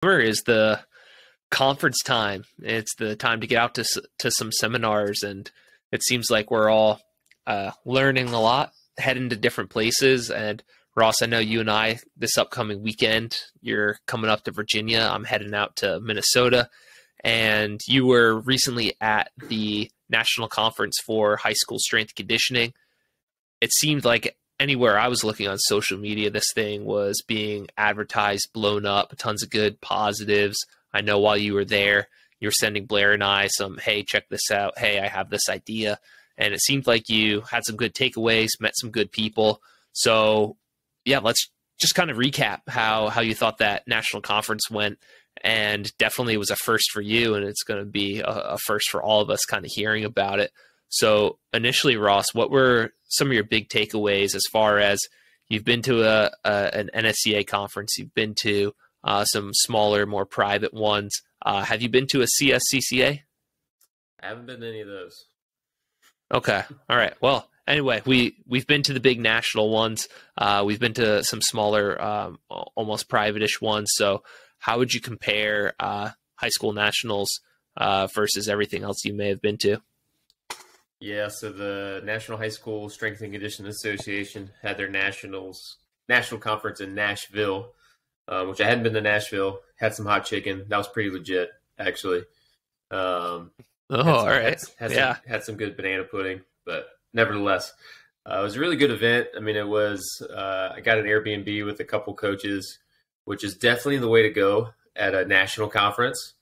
Summer is the conference time. It's the time to get out to some seminars, and it seems like we're all learning a lot, heading to different places. And Ross, I know you and I this upcoming weekend, you're coming up to Virginia. I'm heading out to Minnesota, and you were recently at the National Conference for High School Strength and Conditioning. It seemed like anywhere I was looking on social media, this thing was being advertised, blown up, tons of good positives. I know while you were there, you were sending Blair and I some, hey, check this out. Hey, I have this idea. And it seemed like you had some good takeaways, met some good people. So yeah, let's just kind of recap how you thought that national conference went. And definitely it was a first for you, and it's going to be a first for all of us kind of hearing about it. So initially, Ross, what were some of your big takeaways as far as you've been to an NSCA conference, you've been to some smaller, more private ones. Have you been to a CSCCA? I haven't been to any of those. Okay. All right. Well, anyway, we've been to the big national ones. We've been to some smaller, almost private-ish ones. So how would you compare high school nationals versus everything else you may have been to? Yeah, so the National High School Strength and Conditioning Association had their national conference in Nashville, which I hadn't been to Nashville. Had some hot chicken. That was pretty legit, actually. All right. Had some good banana pudding, but nevertheless, it was a really good event. I mean, it was. I got an Airbnb with a couple coaches, which is definitely the way to go at a national conference.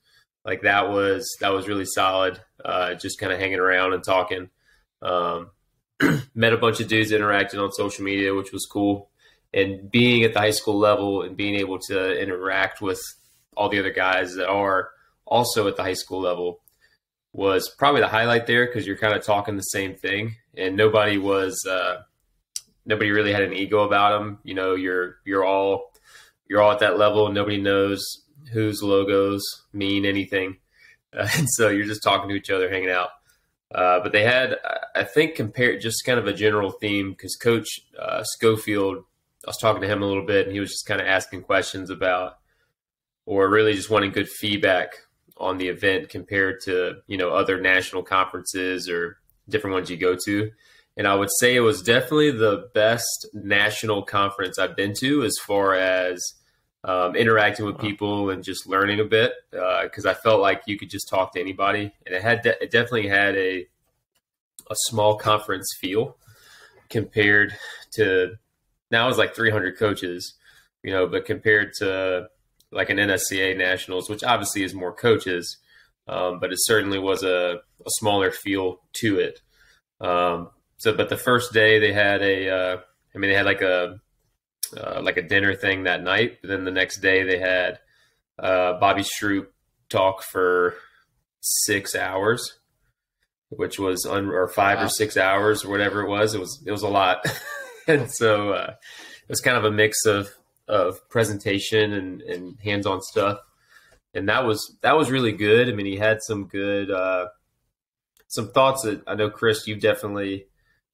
Like that was really solid. Just kind of hanging around and talking. Met a bunch of dudes interacting on social media, which was cool. And being at the high school level and being able to interact with all the other guys that are also at the high school level was probably the highlight there, because you're kind of talking the same thing, and nobody really had an ego about them. You know, you're all at that level, and nobody knows whose logos mean anything. And so you're just talking to each other, hanging out. But they had, I think, compared just kind of a general theme, because Coach Schofield, I was talking to him a little bit, and he was just kind of asking questions about, or really just wanting good feedback on the event compared to, other national conferences or different ones you go to. And I would say it was definitely the best national conference I've been to as far as interacting with people and just learning a bit, because I felt like you could just talk to anybody, and it definitely had a small conference feel compared to, now it's like 300 coaches, but compared to like an NSCA nationals, which obviously is more coaches, but it certainly was a smaller feel to it. But the first day they had they had like a dinner thing that night. But then the next day they had Bobby Stroop talk for 6 hours, which was or 5 or 6 hours or whatever it was. It was a lot. And so it was kind of a mix of presentation and hands-on stuff. And that was really good. I mean, he had some good, some thoughts that I know, Chris, you've definitely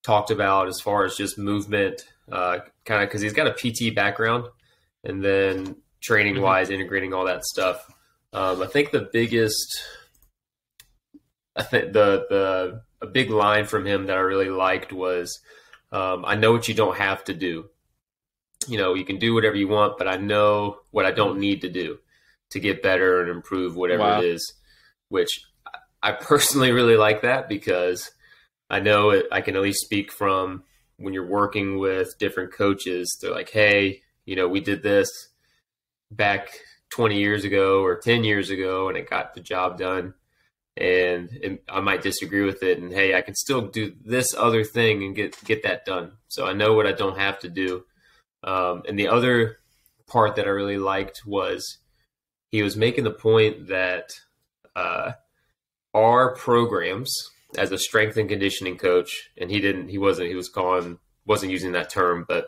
talked about as far as just movement, kind of, because he's got a PT background, and then training wise, integrating all that stuff. I think a big line from him that I really liked was, I know what you don't have to do. You can do whatever you want, but I know what I don't need to do to get better and improve whatever it is, which I personally really like that, because I know I can at least speak from when you're working with different coaches. They're like, hey, we did this back 20 years ago or 10 years ago, and it got the job done. And I might disagree with it. And hey, I can still do this other thing and get that done. So I know what I don't have to do. And the other part that I really liked was he was making the point that our programs, as a strength and conditioning coach, and he wasn't using that term, but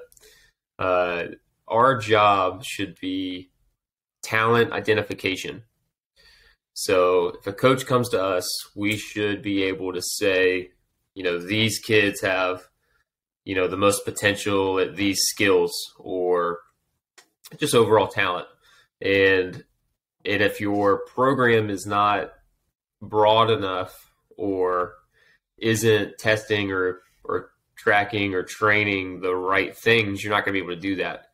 our job should be talent identification. So if a coach comes to us, we should be able to say, these kids have, the most potential at these skills, or just overall talent. And And if your program is not broad enough or isn't testing or tracking or training the right things, you're not going to be able to do that.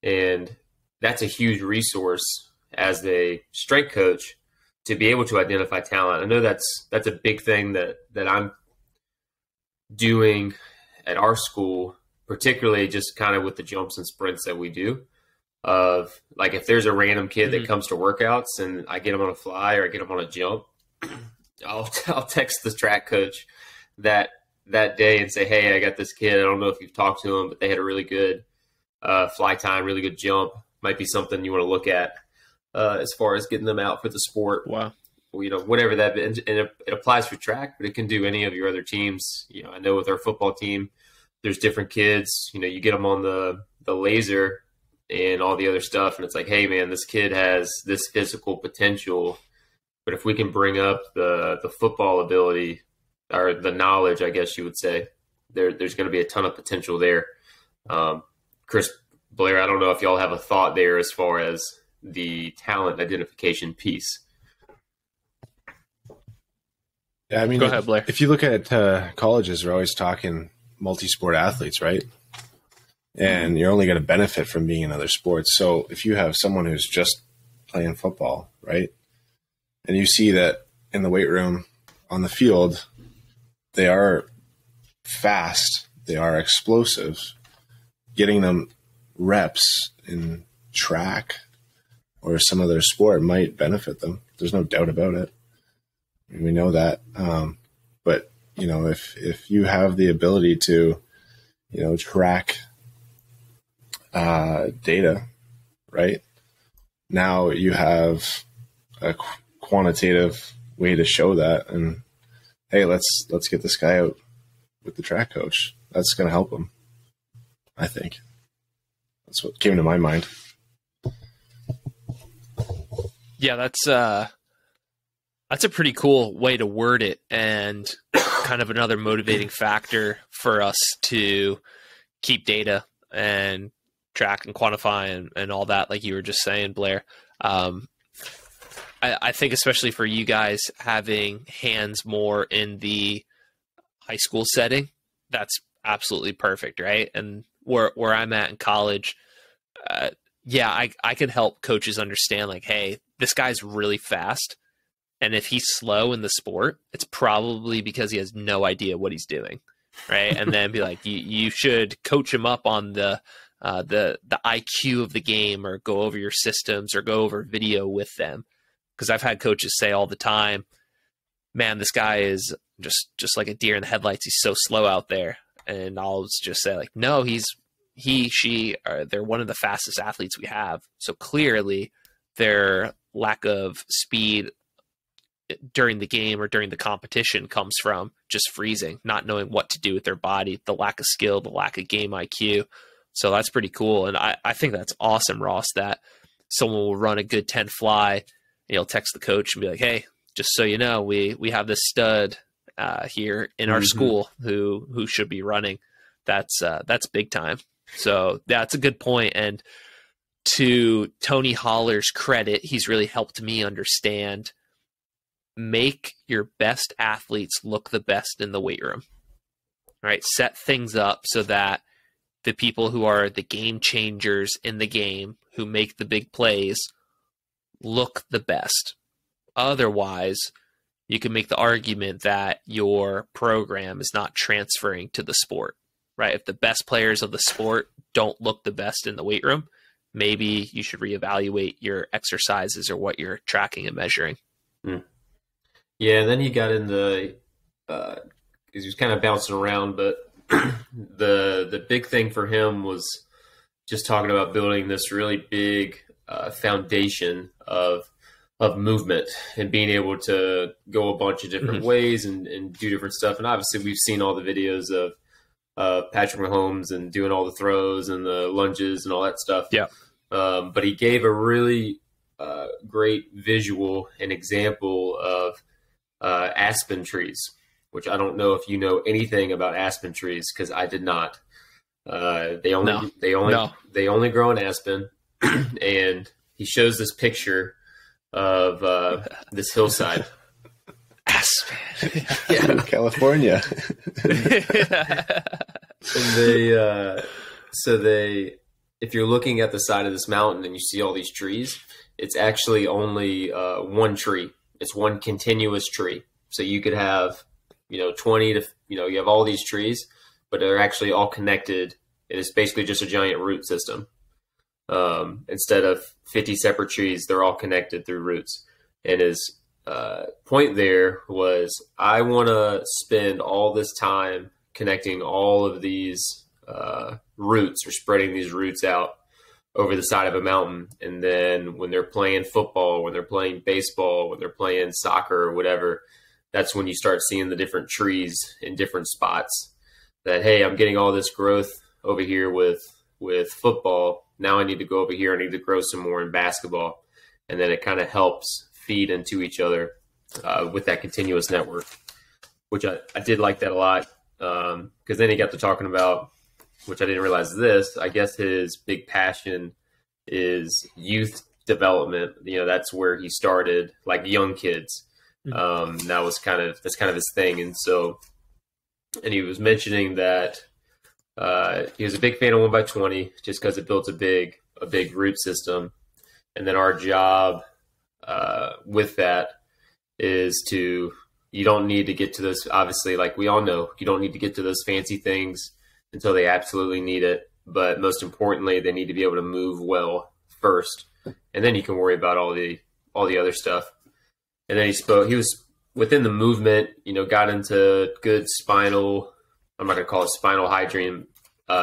And that's a huge resource as a strength coach to be able to identify talent. I know that's a big thing that I'm doing at our school, particularly just kind of with the jumps and sprints that we do. Of like, if there's a random kid that comes to workouts and I get him on a fly or I get him on a jump, I'll text the track coach that day and say, hey, I got this kid. I don't know if you've talked to him, but they had a really good fly time, really good jump. Might be something you want to look at as far as getting them out for the sport. Wow. Whatever that, and it applies for track, but it can do any of your other teams. I know with our football team, there's different kids. You get them on the laser and all the other stuff, and it's like, hey, man, this kid has this physical potential, but if we can bring up the football ability or the knowledge, I guess you would say, there's going to be a ton of potential there. Chris, Blair, I don't know if y'all have a thought there as far as the talent identification piece. Yeah, I mean, go ahead, Blair. If you look at colleges, we're always talking multi-sport athletes, right? And you're only going to benefit from being in other sports. So if you have someone who's just playing football, right, and you see that in the weight room, on the field, they are fast, they are explosive, getting them reps in track or some other sport might benefit them. There's no doubt about it. We know that. But, if you have the ability to, track data, right? Now you have a quantitative way to show that. And, hey, let's get this guy out with the track coach. That's going to help him, I think. That's what came to my mind. Yeah, that's a pretty cool way to word it, and kind of another motivating factor for us to keep data and track and quantify and all that, like you were just saying, Blair. I think especially for you guys having hands more in the high school setting, that's absolutely perfect, right? And where I'm at in college, I can help coaches understand, like, hey, this guy's really fast, and if he's slow in the sport, it's probably because he has no idea what he's doing, right? And then be like, you should coach him up on the IQ of the game, or go over your systems, or go over video with them. Because I've had coaches say all the time, man, this guy is just like a deer in the headlights. He's so slow out there. And I'll just say, like, no, they're one of the fastest athletes we have. So clearly their lack of speed during the game or during the competition comes from just freezing, not knowing what to do with their body, the lack of skill, the lack of game IQ. So that's pretty cool. And I think that's awesome, Ross, that someone will run a good 10 fly, and you'll text the coach and be like, hey, just so you know, we have this stud here in our school who should be running. That's big time. So that's a good point. And to Tony Holler's credit, he's really helped me understand, make your best athletes look the best in the weight room, right? Set things up so that the people who are the game changers in the game, who make the big plays, look the best. Otherwise, you can make the argument that your program is not transferring to the sport, right? If the best players of the sport don't look the best in the weight room, maybe you should reevaluate your exercises or what you're tracking and measuring. Yeah, and then you got into, because he was kind of bouncing around, but the big thing for him was just talking about building this really big foundation of movement and being able to go a bunch of different ways and do different stuff. And obviously we've seen all the videos of Patrick Mahomes and doing all the throws and the lunges and all that stuff. Yeah. But he gave a really great visual and example of aspen trees, which I don't know if you know anything about aspen trees, because I did not. They only grow in aspen, and he shows this picture of this hillside. Aspen. Yeah, California. And if you're looking at the side of this mountain and you see all these trees, it's actually only one tree. It's one continuous tree. So you could have, 20 to, you have all these trees, but they're actually all connected. It is basically just a giant root system. Instead of 50 separate trees, they're all connected through roots. And his point there was, I want to spend all this time connecting all of these roots, or spreading these roots out over the side of a mountain. And then when they're playing football, when they're playing baseball, when they're playing soccer or whatever, that's when you start seeing the different trees in different spots. That, hey, I'm getting all this growth over here with football. Now I need to go over here. I need to grow some more in basketball. And then it kind of helps feed into each other with that continuous network, which I did like that a lot. Because then he got to talking about, which I didn't realize this, I guess his big passion is youth development. That's where he started, like young kids. That's kind of his thing. And he was mentioning that he was a big fan of 1x20 just because it builds a big root system. And then our job with that is you don't need to get to this, obviously, like we all know, you don't need to get to those fancy things until they absolutely need it. But most importantly, they need to be able to move well first. And then you can worry about all the other stuff. And then he was within the movement, got into good spinal, I'm not going to call it spinal hygiene,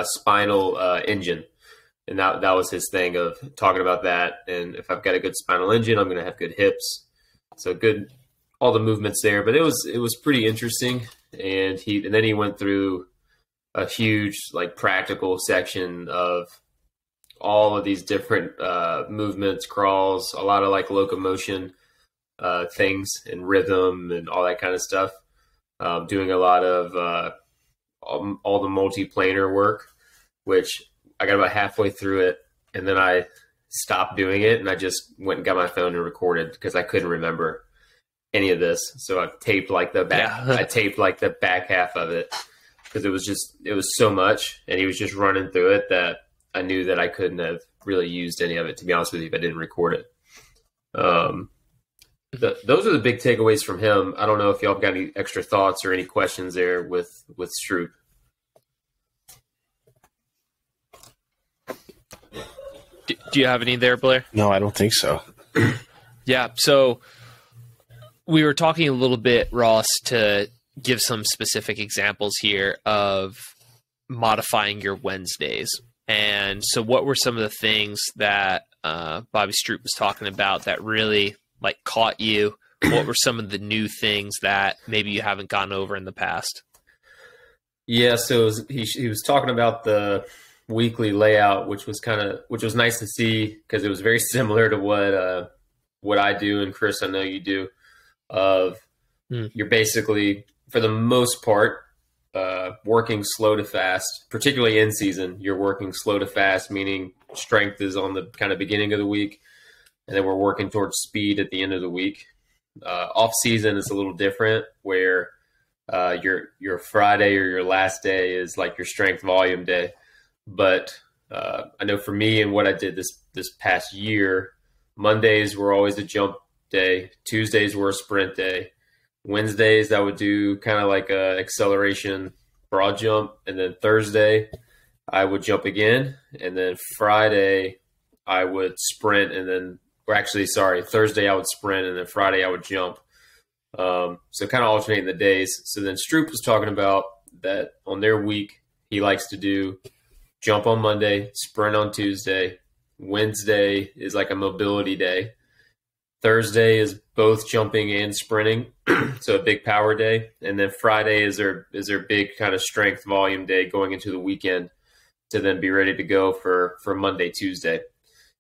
spinal engine. And that was his thing of talking about that. And if I've got a good spinal engine, I'm going to have good hips. So good, all the movements there. But it was pretty interesting. And then he went through a huge, like, practical section of all of these different movements, crawls, a lot of like locomotion things and rhythm and all that kind of stuff. Doing a lot of all the multi-planar work, which I got about halfway through it, and then I stopped doing it, and I just went and got my phone and recorded because I couldn't remember any of this. So I taped like the back. I taped like the back half of it because it was so much, and he was just running through it that I knew that I couldn't have really used any of it, to be honest with you, if I didn't record it. Those are the big takeaways from him. I don't know if y'all got any extra thoughts or any questions there with Stroop. Do you have any there, Blair? No, I don't think so. Yeah. So we were talking a little bit, Ross, to give some specific examples here of modifying your Wednesdays. And so what were some of the things that Bobby Stroop was talking about that really like caught you? What were some of the new things that maybe you haven't gone over in the past? Yeah. So he was talking about the weekly layout, which was nice to see because it was very similar to what I do, and Chris, I know you do. You're basically, for the most part, working slow to fast, particularly in season. You're working slow to fast, meaning strength is on the kind of beginning of the week, and then we're working towards speed at the end of the week. Off season is a little different, where your Friday or your last day is like your strength volume day. But I know for me and what I did this past year, Mondays were always a jump day. Tuesdays were a sprint day. Wednesdays, I would do kind of like a acceleration broad jump. And then Thursday, I would jump again. And then Friday, I would sprint. Thursday, I would sprint. And then Friday, I would jump. So kind of alternating the days. So then Stroop was talking about that on their week, he likes to do jump on Monday, sprint on Tuesday. Wednesday is like a mobility day. Thursday is both jumping and sprinting, so a big power day. And then Friday is their big kind of strength volume day going into the weekend to then be ready to go for Monday, Tuesday.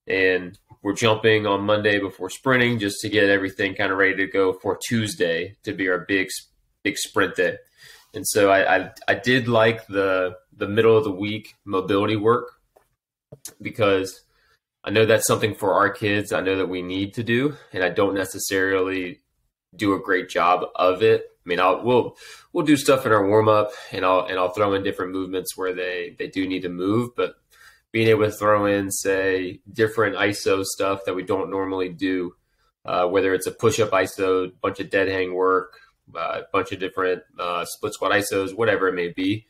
And we're jumping on Monday before sprinting just to get everything kind of ready to go for Tuesday to be our big sprint day. And so I did like the middle of the week mobility work because I know that's something for our kids. I know that we need to do, and I don't necessarily do a great job of it. I mean, we'll do stuff in our warm up, and I'll throw in different movements where they do need to move, but being able to throw in, say, different ISO stuff that we don't normally do, whether it's a push-up ISO, bunch of dead hang work, a bunch of different split squat ISOs, whatever it may be,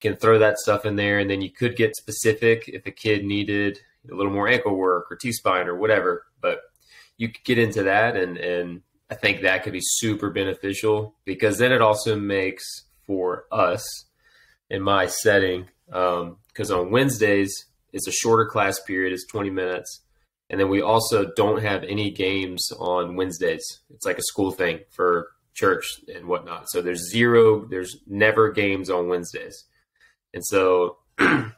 can throw that stuff in there. And then you could get specific if a kid needed a little more ankle work or T-spine or whatever, but you could get into that. And I think that could be super beneficial, because then it also makes for us in my setting, because on Wednesdays, it's a shorter class period, it's 20 minutes. And then we also don't have any games on Wednesdays. It's like a school thing for church and whatnot. So there's never games on Wednesdays. And so if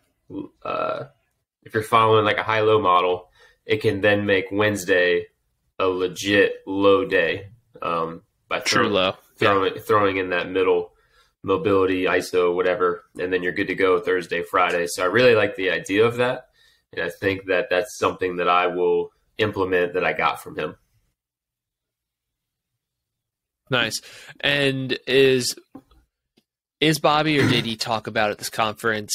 you're following like a high-low model, it can then make Wednesday a legit low day by throwing in that middle mobility, ISO, whatever, and then you're good to go Thursday, Friday. So I really like the idea of that. And I think that that's something that I will implement that I got from him. Nice. And is Bobby, or did he talk about at this conference,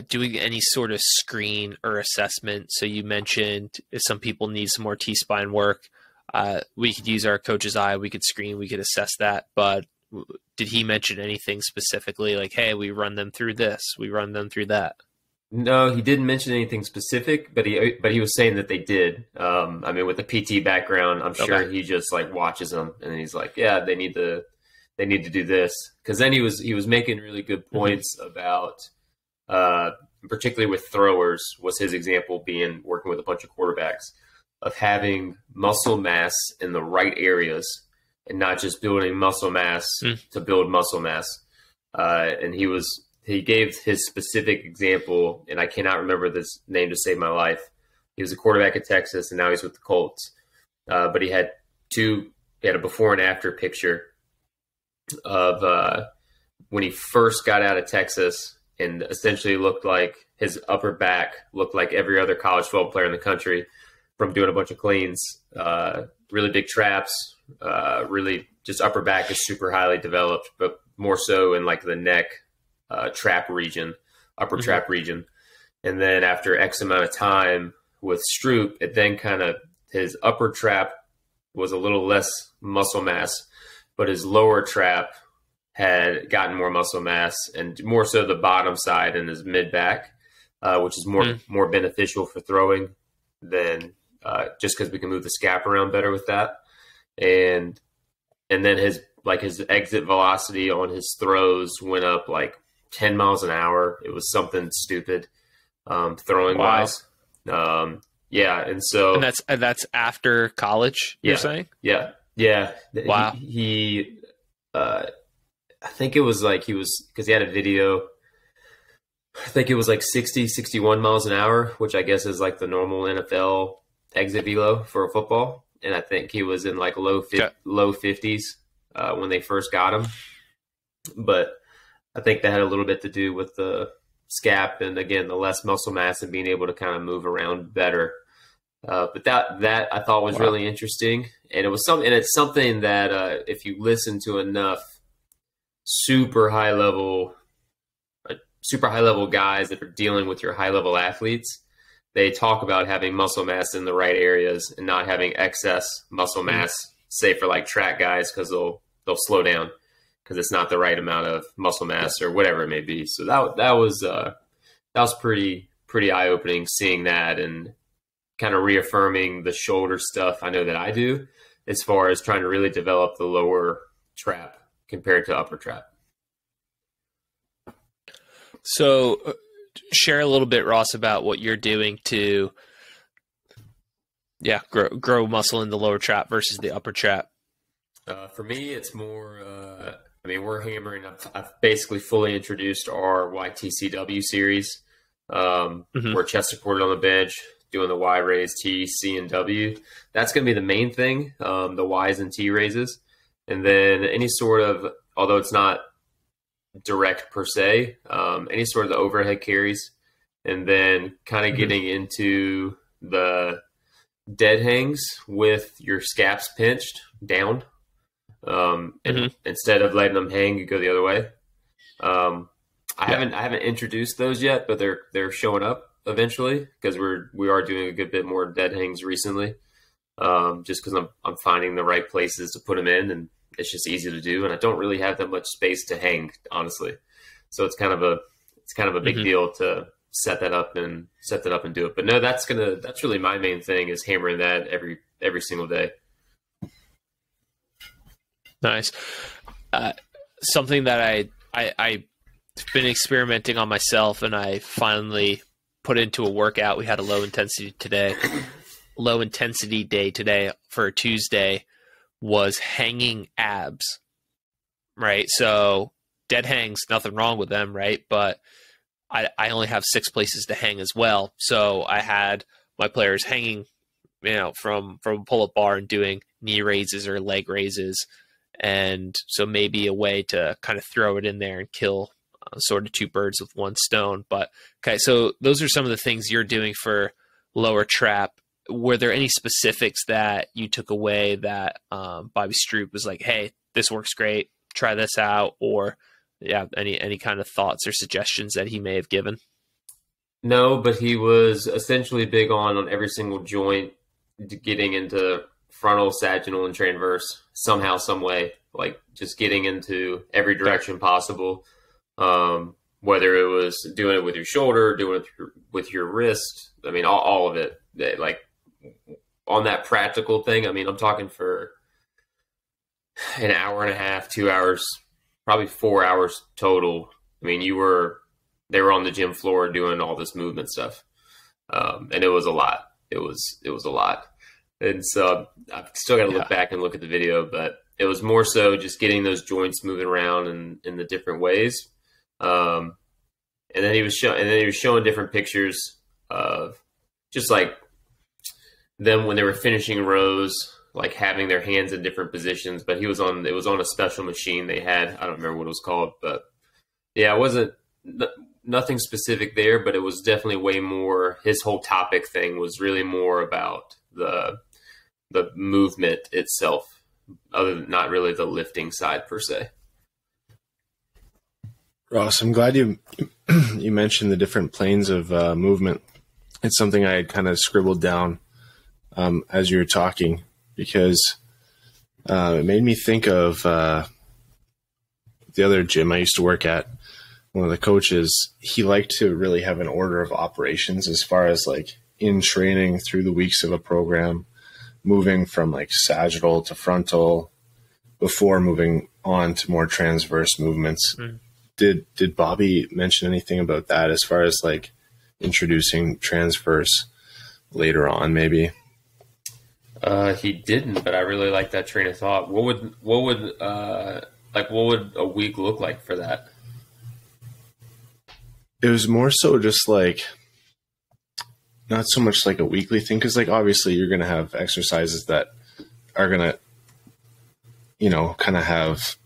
doing any sort of screen or assessment? So you mentioned if some people need some more T-spine work, we could use our coach's eye, we could screen, we could assess that. But did he mention anything specifically like, hey, we run them through this, we run them through that? No, he didn't mention anything specific, but he was saying that they did. I mean, with the PT background, I'm sure he just like watches them and he's like, yeah, they need to do this. Because then he was making really good points about, particularly with throwers, was his example being working with a bunch of quarterbacks, of having muscle mass in the right areas and not just building muscle mass to build muscle mass. And he gave his specific example, and I cannot remember this name to save my life. He was a quarterback at Texas, and now he's with the Colts. But he had a before and after picture of when he first got out of Texas, and essentially looked like his upper back looked like every other college football player in the country from doing a bunch of cleans, really big traps, really just upper back is super highly developed, but more so in like the neck, trap region, upper trap region. And then after X amount of time with Stroop, it then kind of, his upper trap was a little less muscle mass, but his lower trap had gotten more muscle mass, and more so the bottom side and his mid back, which is more beneficial for throwing than just because we can move the scap around better with that. And then his exit velocity on his throws went up like 10 miles an hour. It was something stupid, throwing wise. Yeah. And so, and that's after college, you're saying? Yeah. Yeah. Wow. He I think it was like, cause he had a video, I think it was like 61 miles an hour, which I guess is like the normal NFL exit velo for a football. And I think he was in like low 50s when they first got him. But I think that had a little bit to do with the scap and, again, the less muscle mass and being able to kind of move around better. But that I thought was really interesting. And it's something that if you listen to enough super high level guys that are dealing with your high level athletes, they talk about having muscle mass in the right areas and not having excess muscle mass, say for like track guys, because they'll slow down because it's not the right amount of muscle mass or whatever it may be. So that was pretty eye opening, seeing that and kind of reaffirming the shoulder stuff I know that I do as far as trying to really develop the lower trap compared to upper trap. So share a little bit, Ross, about what you're doing to grow muscle in the lower trap versus the upper trap. For me, it's more, we're hammering. I've basically fully introduced our YTCW series. We're chest supported on the bench, doing the Y raise, T, C, and W. That's going to be the main thing, the Ys and T raises. And then any sort of, although it's not direct per se, any sort of the overhead carries, and then kind of getting into the dead hangs with your scaps pinched down. And instead of letting them hang, you go the other way. I haven't introduced those yet, but they're showing up eventually because we are doing a good bit more dead hangs recently. Just because I'm finding the right places to put them in, and it's just easy to do, and I don't really have that much space to hang, honestly. So it's kind of a big deal to set that up and do it. But no, that's really my main thing, is hammering that every single day. Nice. Something that I've been experimenting on myself, and I finally put into a workout. We had a low intensity day today for a Tuesday, was hanging abs, right? So dead hangs, nothing wrong with them, right? But I only have 6 places to hang as well. So I had my players hanging, from a pull-up bar and doing knee raises or leg raises. And so maybe a way to kind of throw it in there and kill sort of 2 birds with 1 stone. But okay, so those are some of the things you're doing for lower trap. Were there any specifics that you took away that Bobby Stroop was like, hey, this works great, try this out? Or any kind of thoughts or suggestions that he may have given? No, but he was essentially big on every single joint, getting into frontal, sagittal, and transverse somehow, some way, like just getting into every direction possible. Whether it was doing it with your shoulder, doing it with your wrist, I mean, all of it. Like on that practical thing, I mean, I'm talking for an hour and a half, 2 hours, probably 4 hours total. I mean, they were on the gym floor doing all this movement stuff. And it was a lot. It was a lot. And so I've still got to look back and look at the video, but it was more so just getting those joints moving around in the different ways. And then he was showing different pictures of just like them when they were finishing rows, like having their hands in different positions. But it was on a special machine they had. I don't remember what it was called, but yeah, it wasn't nothing specific there, but it was definitely way more. His whole topic thing was really more about the movement itself, other than not really the lifting side per se. Ross, I'm glad you mentioned the different planes of movement. It's something I had kind of scribbled down as you were talking, because it made me think of the other gym I used to work at. One of the coaches, he liked to really have an order of operations as far as like in training through the weeks of a program, moving from like sagittal to frontal before moving on to more transverse movements. Did Bobby mention anything about that as far as like introducing transverse later on, maybe? He didn't, but I really like that train of thought. What would a week look like for that? It was more so just like, not so much like a weekly thing, because like obviously you're going to have exercises that are going to, kind of have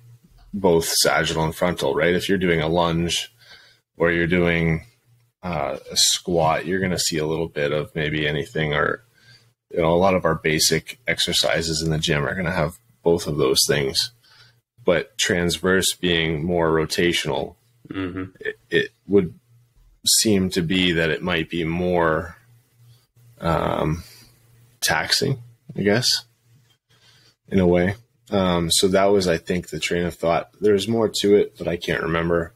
both sagittal and frontal, right? If you're doing a lunge or you're doing a squat, you're going to see a little bit of maybe anything, or a lot of our basic exercises in the gym are going to have both of those things. But transverse being more rotational, it would seem to be that it might be more taxing, I guess, in a way. So that was, I think, the train of thought. There's more to it, but I can't remember.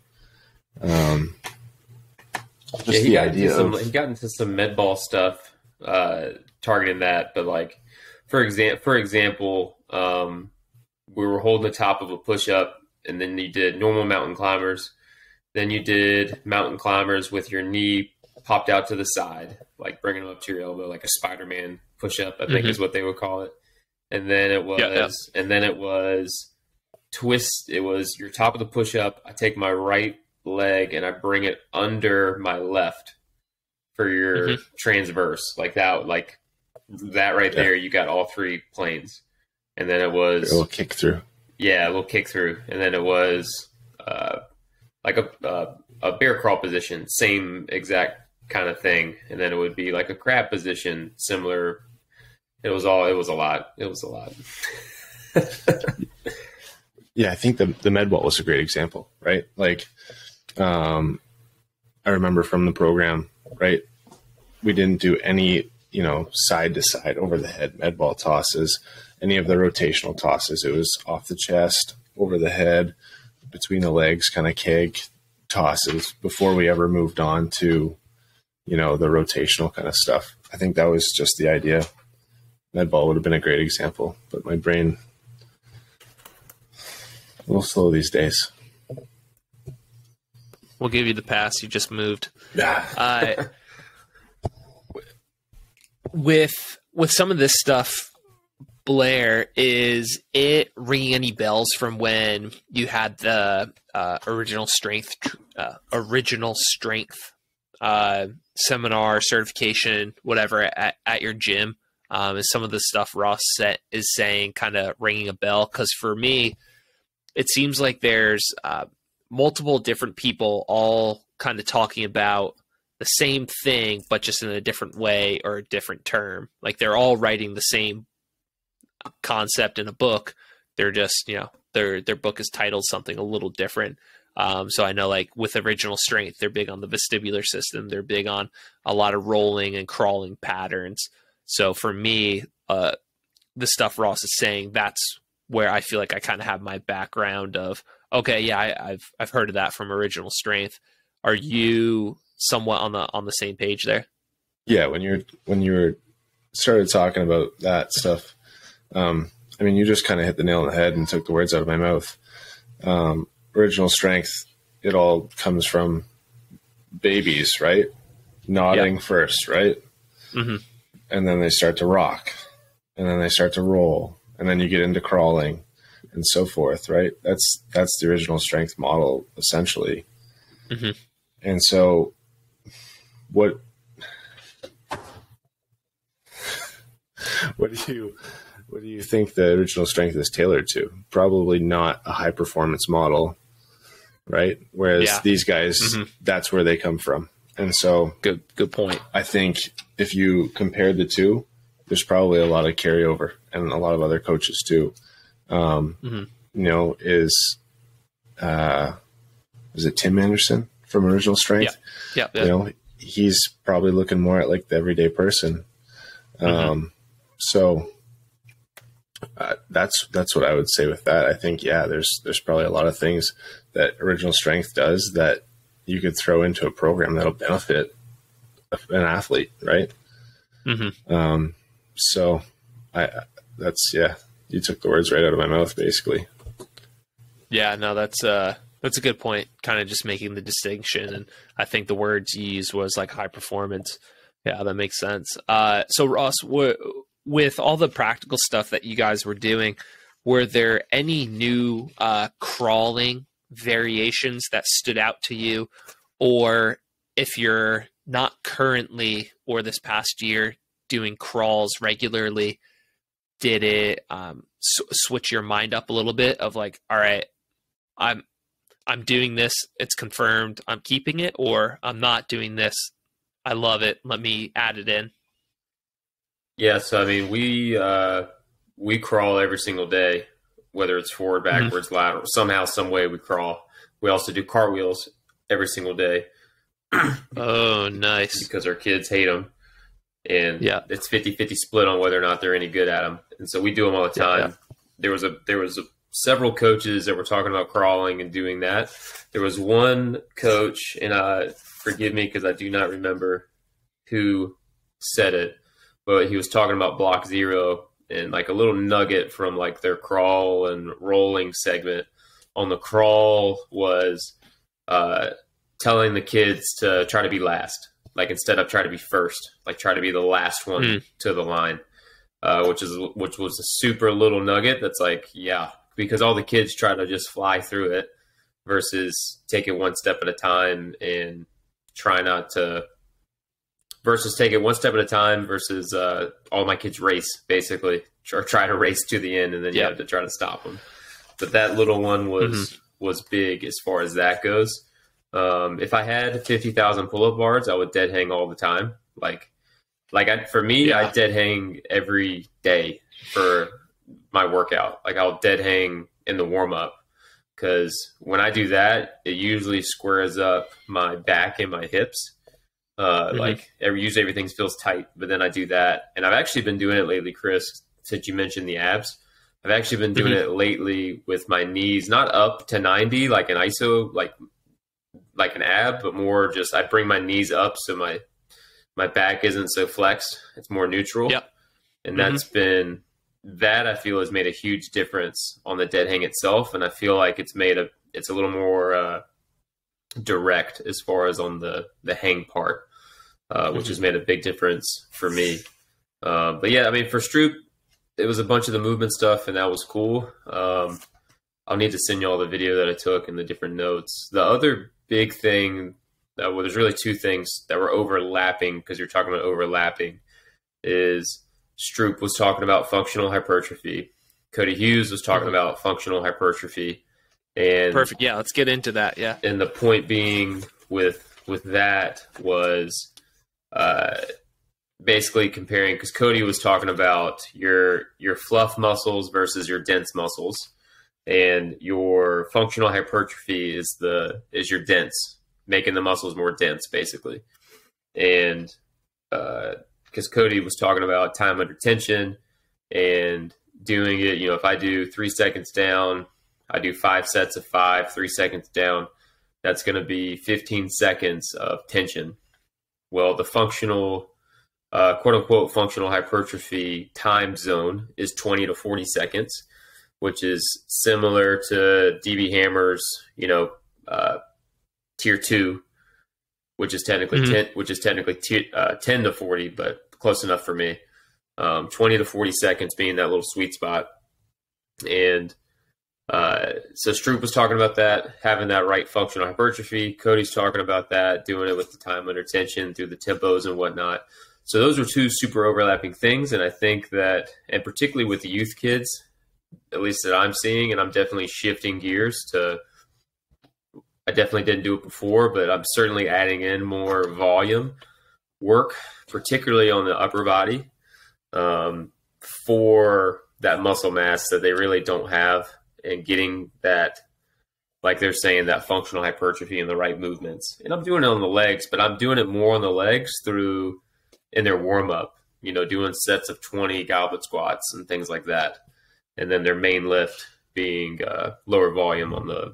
He got into some med ball stuff targeting that, but like for example, we were holding the top of a push-up, and then you did normal mountain climbers. Then you did mountain climbers with your knee popped out to the side, like bringing them up to your elbow, like a Spider-Man push-up, I think is what they would call it. And then it was twist. It was your top of the push-up. I take my right leg and I bring it under my left for your transverse, like that right there. You got all 3 planes. And then it was a little kick through. Yeah, a little kick through. And then it was like a bear crawl position, same exact kind of thing. And then it would be like a crab position, similar. It was a lot. It was a lot. Yeah, I think the med ball was a great example, right? Like, I remember from the program, right? We didn't do any, side to side over the head med ball tosses, any of the rotational tosses. It was off the chest, over the head, between the legs, kind of keg tosses before we ever moved on to, the rotational kind of stuff. I think that was just the idea. Med ball would have been a great example, but my brain a little slow these days. We'll give you the pass. You just moved. Yeah. With some of this stuff, Blair, is it ringing any bells from when you had the original strength seminar, certification, whatever at your gym? Is some of the stuff Ross is saying kind of ringing a bell? Because for me, it seems like there's multiple different people all kind of talking about the same thing, but just in a different way or a different term. Like they're all writing the same concept in a book. They're just, their book is titled something a little different. So I know, like with original strength, they're big on the vestibular system. They're big on a lot of rolling and crawling patterns. So for me, the stuff Ross is saying, that's where I feel like I kind of have my background of, okay, yeah, I've heard of that from original strength. Are you somewhat on the same page there? Yeah, when you started talking about that stuff, you just kind of hit the nail on the head and took the words out of my mouth. Original strength, it all comes from babies, right? Nodding first, right? Mm-hmm. And then they start to rock, and then they start to roll, and then you get into crawling and so forth, right? That's the original strength model, essentially. Mm-hmm. And so what do you think the original strength is tailored to? Probably not a high performance model, right? Whereas these guys, that's where they come from. And so good point. I think if you compare the two, there's probably a lot of carryover, and a lot of other coaches too. Is it Tim Anderson from Original Strength? Yeah. He's probably looking more at like the everyday person. So that's what I would say with that. I think, there's probably a lot of things that Original Strength does that you could throw into a program that'll benefit an athlete, right? So you took the words right out of my mouth, basically. Yeah, no, that's a good point. Kind of just making the distinction, and I think the words you used was like high performance. Yeah, that makes sense. So Ross, with all the practical stuff that you guys were doing, were there any new crawling variations that stood out to you? Or if you're not currently or this past year doing crawls regularly, did it switch your mind up a little bit of like, all right, I'm doing this, it's confirmed, I'm keeping it, or I'm not doing this, I love it, let me add it in? Yeah, so we crawl every single day, whether it's forward, backwards, lateral, somehow, some way we crawl. We also do cartwheels every single day. Oh, nice. Because our kids hate them. And it's 50-50 split on whether or not they're any good at them. And so we do them all the time. There was several coaches that were talking about crawling and doing that. There was one coach, and forgive me because I do not remember who said it, but he was talking about block zero, and like a little nugget from like their crawl and rolling segment on the crawl was telling the kids to try to be last. Like instead of try to be first, like try to be the last one to the line, which was a super little nugget. That's like, because all the kids try to just fly through it versus take it one step at a time and try not to, versus take it one step at a time versus all my kids race basically, or try to race to the end and then you have to try to stop them. But that little one was big as far as that goes. If I had 50,000 pull-up bars, I would dead hang all the time. For me, I dead hang every day for my workout. Like I'll dead hang in the warm up because when I do that, it usually squares up my back and my hips. Usually everything feels tight, but then I do that, and I've actually been doing it lately, Chris. Since you mentioned the abs, I've actually been doing it lately with my knees, not up to 90 like an ISO, like an ab, but more just I bring my knees up so my back isn't so flexed; it's more neutral. Yep. And that I feel has made a huge difference on the dead hang itself, and I feel like it's a little more direct as far as on the hang part, which has made a big difference for me. But yeah, I mean, for Stroop, it was a bunch of the movement stuff, and that was cool. I'll need to send you all the video that I took and the different notes. The other big thing, there's really two things that were overlapping, because you're talking about overlapping, is Stroop was talking about functional hypertrophy. Cody Hughes was talking about functional hypertrophy. And perfect. Yeah, let's get into that. Yeah. And the point being with that was basically comparing, because Cody was talking about your fluff muscles versus your dense muscles, and your functional hypertrophy is your dense, making the muscles more dense, basically. And because Cody was talking about time under tension and doing it, if I do 3 seconds down, I do 5 sets of 5, 3 seconds down, that's going to be 15 seconds of tension. Well, the functional, quote unquote, functional hypertrophy time zone is 20 to 40 seconds, which is similar to DB Hammer's, tier 2, which is technically 10 to 40, but close enough for me. 20 to 40 seconds being that little sweet spot. And so Stroop was talking about that, having that right functional hypertrophy. Cody's talking about that, doing it with the time under tension through the tempos and whatnot. So those are two super overlapping things. And I think that, and particularly with the youth kids, at least that I'm seeing, and I'm definitely shifting gears I definitely didn't do it before, but I'm certainly adding in more volume work, particularly on the upper body, for that muscle mass that they really don't have, and getting that, like they're saying, that functional hypertrophy and the right movements. And I'm doing it on the legs, but I'm doing it more on the legs in their warm up, doing sets of 20 goblet squats and things like that. And then their main lift being lower volume on the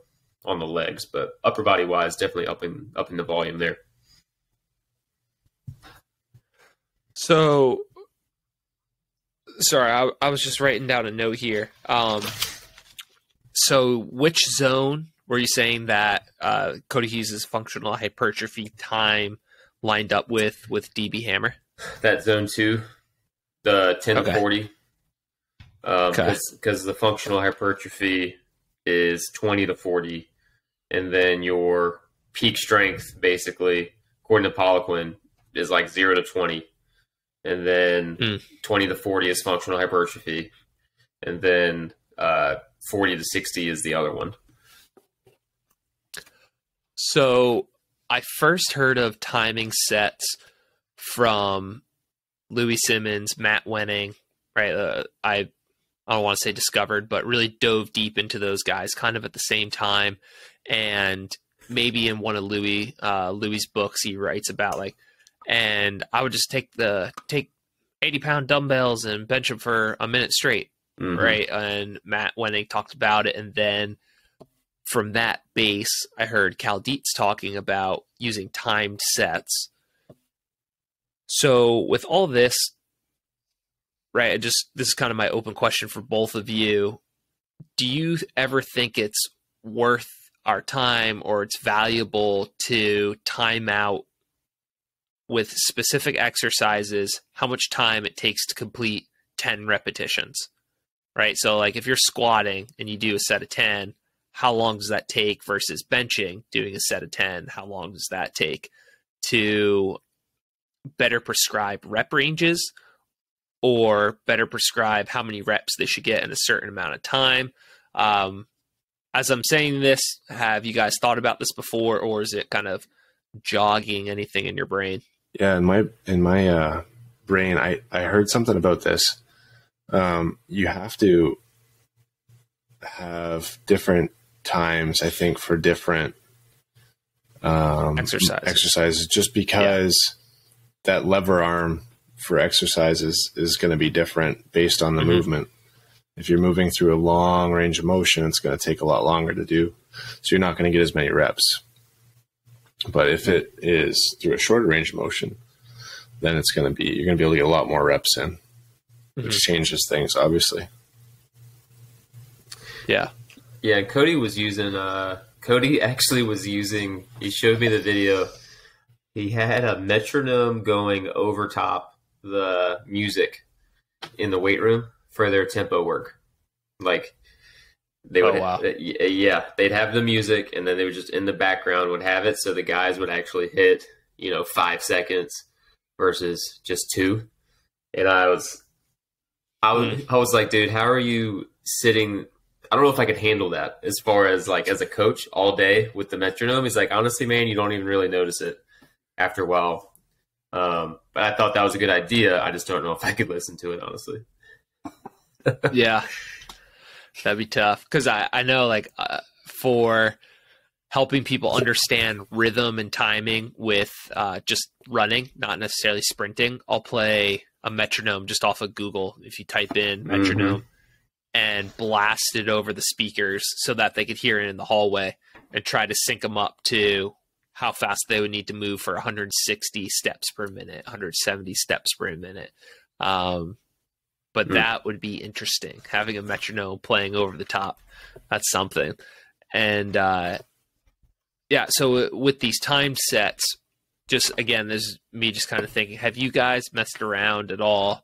legs, but upper body wise, definitely upping the volume there. So, sorry, I was just writing down a note here. So which zone were you saying that Cody Hughes' functional hypertrophy time lined up with DB Hammer? That zone 2, the 10 to 40. Because the functional hypertrophy is 20 to 40, and then your peak strength, basically, according to Poliquin, is like 0 to 20. And then 20 to 40 is functional hypertrophy. And then 40 to 60 is the other one. So I first heard of timing sets from Louis Simmons, Matt Wenning, right? I don't want to say discovered, but really dove deep into those guys kind of at the same time. And maybe in one of Louis's books, he writes about and I would just take 80-pound dumbbells and bench them for a minute straight. Right. And Matt Wenning talked about it. And then from that base, I heard Cal Dietz talking about using timed sets. So with all this, right, this is kind of my open question for both of you. Do you ever think it's worth our time, or it's valuable to time out with specific exercises, how much time it takes to complete 10 repetitions? Right. So if you're squatting and you do a set of 10, how long does that take versus benching, doing a set of 10? How long does that take to better prescribe rep ranges, or better prescribe how many reps they should get in a certain amount of time? as I'm saying this, have you guys thought about this before, or is it kind of jogging anything in your brain? Yeah, in my brain, I heard something about this. You have to have different times, I think, for different exercises, just because that lever arm for exercises is going to be different based on the movement. If you're moving through a long range of motion, it's going to take a lot longer to do. So you're not going to get as many reps. But if it is through a shorter range of motion, then you're going to be able to get a lot more reps in, which changes things, obviously. Yeah. Yeah. Cody actually was using, he showed me the video. He had a metronome going over top the music in the weight room for their tempo work. Like they would, they'd have the music, and then they would just in the background would have it. So the guys would actually hit, 5 seconds versus just 2. And I was like, dude, how are you sitting? I don't know if I could handle that as far as like as a coach all day with the metronome. He's like, honestly, man, you don't even really notice it after a while. But I thought that was a good idea. I just don't know if I could listen to it, honestly. Yeah, that'd be tough. Cause I know like for helping people understand rhythm and timing with just running, not necessarily sprinting, I'll play a metronome just off of Google. If you type in metronome and blast it over the speakers so that they could hear it in the hallway, and try to sync them up to how fast they would need to move for 160 steps per minute, 170 steps per minute. But that would be interesting, having a metronome playing over the top. That's something. And so with these time sets, just again, this is me just kind of thinking, have you guys messed around at all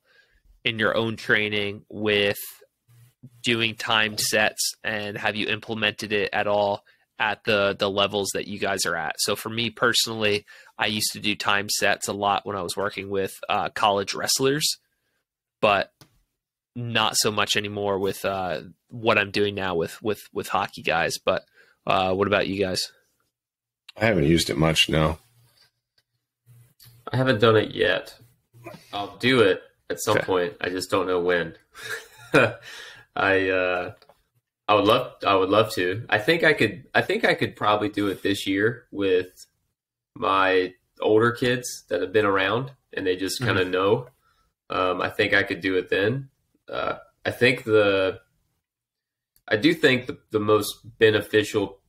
in your own training with doing time sets, and have you implemented it at all at the levels that you guys are at? So for me personally, I used to do time sets a lot when I was working with college wrestlers, but not so much anymore with what I'm doing now with hockey guys. But what about you guys? I haven't used it much, no. I haven't done it yet. I'll do it at some point. I just don't know when. I would love to. I think I could probably do it this year with my older kids that have been around and they just kind of know. I think I could do it then. I do think the most beneficial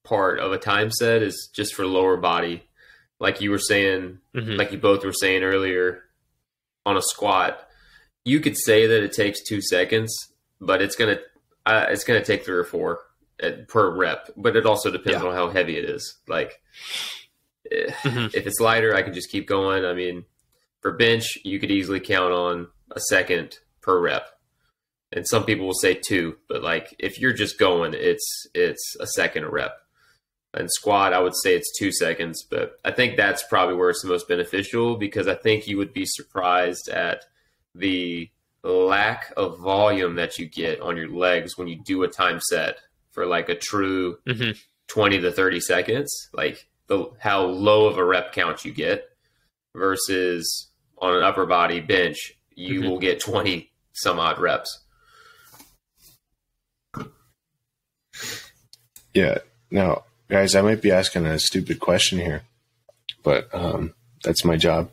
part of a time set is just for lower body. Like you were saying, like you both were saying earlier on a squat, you could say that it takes 2 seconds, but it's going to take 3 or 4 per rep, but it also depends on how heavy it is. Like if it's lighter, I can just keep going. I mean, for bench, you could easily count on a second per rep. And some people will say 2, but like if you're just going, it's a second a rep. And squat, I would say it's 2 seconds, but I think that's probably where it's the most beneficial, because I think you would be surprised at the lack of volume that you get on your legs when you do a time set for like a true 20 to 30 seconds, like how low of a rep count you get versus on an upper body bench, you will get 20 some odd reps. Yeah. Now, guys, I might be asking a stupid question here, but that's my job.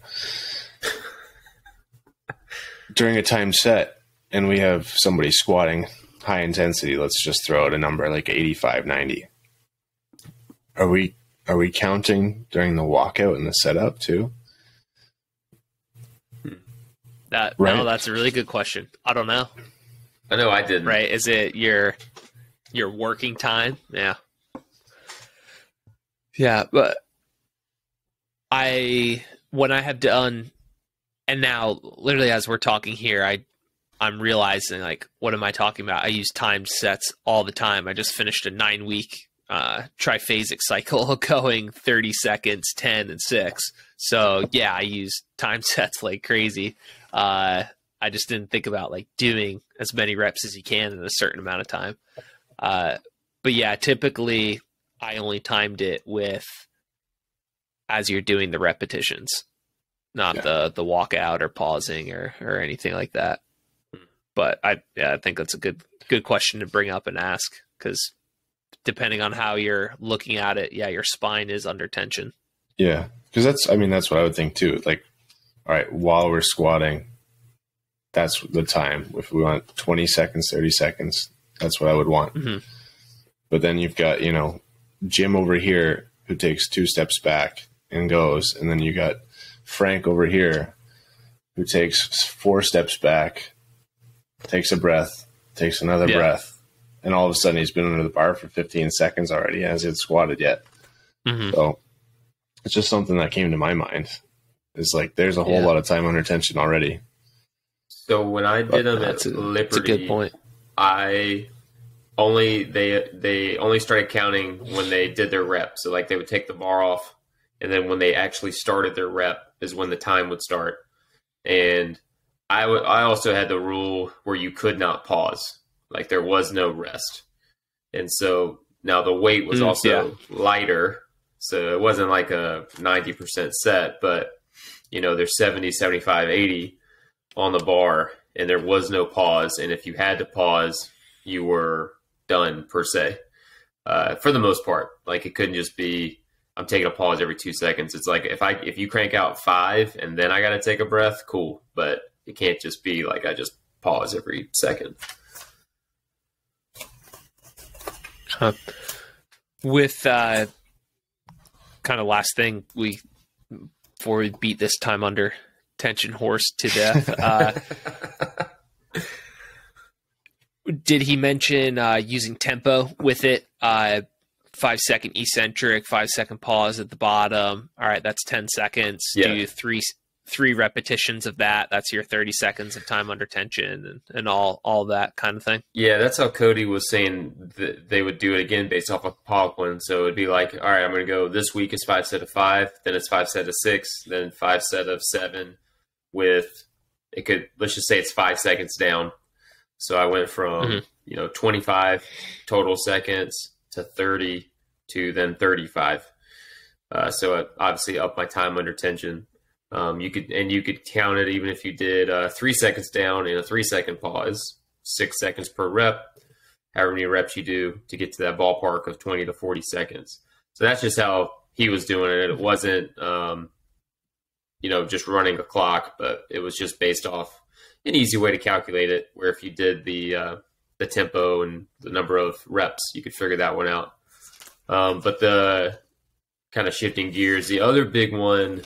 During a time set and we have somebody squatting high intensity, let's just throw out a number like 85, 90. Are we counting during the walkout and the setup too? Right? No, that's a really good question. I don't know. I know I didn't. Right. Is it your working time? Yeah. Yeah. But when I have done, and now literally as we're talking here, I'm realizing like, what am I talking about? I use time sets all the time. I just finished a 9-week triphasic cycle going 30 seconds, 10 and 6. So yeah, I use time sets like crazy. I just didn't think about like doing as many reps as you can in a certain amount of time. But yeah, typically I only timed it with as you're doing the repetitions, not the walkout or pausing or anything like that. But I think that's a good question to bring up and ask, because depending on how you're looking at it, your spine is under tension. Yeah, because that's what I would think too. Like, all right, while we're squatting, that's the time. If we want 20 seconds, 30 seconds, that's what I would want. Mm-hmm. But then you've got, Jim over here who takes 2 steps back and goes. And then you got Frank over here who takes 4 steps back, takes a breath, takes another breath. And all of a sudden he's been under the bar for 15 seconds already. He hasn't squatted yet. Mm-hmm. So it's just something that came to my mind. It's like, there's a whole lot of time under tension already. So when I did them at Liberty, that's a good point. They only started counting when they did their rep. So like they would take the bar off, and then when they actually started their rep is when the time would start. And I also had the rule where you could not pause. Like there was no rest. And so now the weight was also lighter. So it wasn't like a 90% set, but there's 70, 75, 80 on the bar, and there was no pause. And if you had to pause, you were done per se, for the most part. Like it couldn't just be, I'm taking a pause every 2 seconds. It's like if you crank out 5 and then I got to take a breath, cool. But it can't just be like I just pause every second. With kind of last thing before we beat this time under tension horse to death, did he mention using tempo with it? 5-second eccentric, 5-second pause at the bottom. All right, that's 10 seconds. Yeah. Do three repetitions of that. That's your 30 seconds of time under tension and all that kind of thing. Yeah, that's how Cody was saying that they would do it again based off of Poliquin. So it'd be like, all right, I'm going to go this week is 5 set of 5, then it's 5 set of 6, then 5 set of 7 with, let's just say it's 5 seconds down. So I went from, 25 total seconds to 30 to then 35. So I obviously upped my time under tension. You could count it even if you did 3 seconds down and a 3-second pause, 6 seconds per rep, however many reps you do to get to that ballpark of 20 to 40 seconds. So that's just how he was doing it. It wasn't, just running a clock, but it was just based off an easy way to calculate it, where if you did the tempo and the number of reps, you could figure that one out. But the kind of shifting gears, the other big one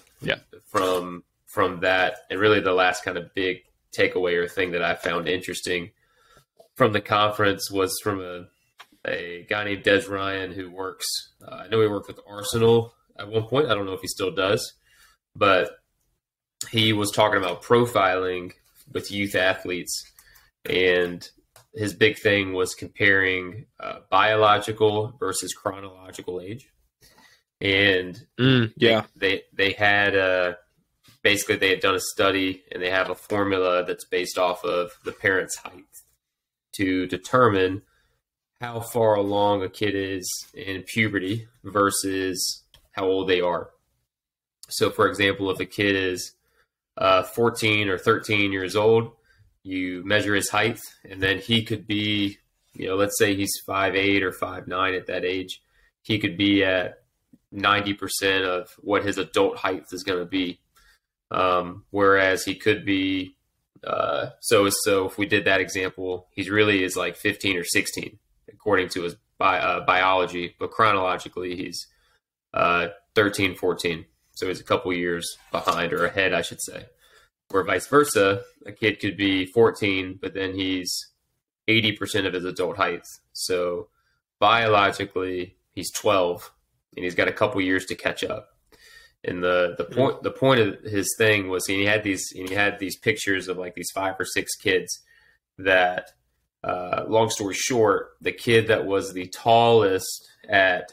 from that, and really the last kind of big takeaway or thing that I found interesting from the conference was from a guy named Des Ryan who works, I know he worked with Arsenal at one point. I don't know if he still does, but he was talking about profiling with youth athletes, and his big thing was comparing biological versus chronological age. And they had basically they had done a study, and they have a formula that's based off of the parent's height to determine how far along a kid is in puberty versus how old they are. So, for example, if a kid is 14 or 13 years old, you measure his height, and then he could be, let's say he's 5'8" or 5'9" at that age. He could be at 90% of what his adult height is going to be. Whereas he could be, so if we did that example, he's really is like 15 or 16, according to his biology, but chronologically he's 13, 14. So he's a couple years behind, or ahead, I should say. Or vice versa, a kid could be 14, but then he's 80% of his adult height. So biologically, he's 12, and he's got a couple years to catch up. And the point of his thing was he had these pictures of like these 5 or 6 kids that, long story short, the kid that was the tallest at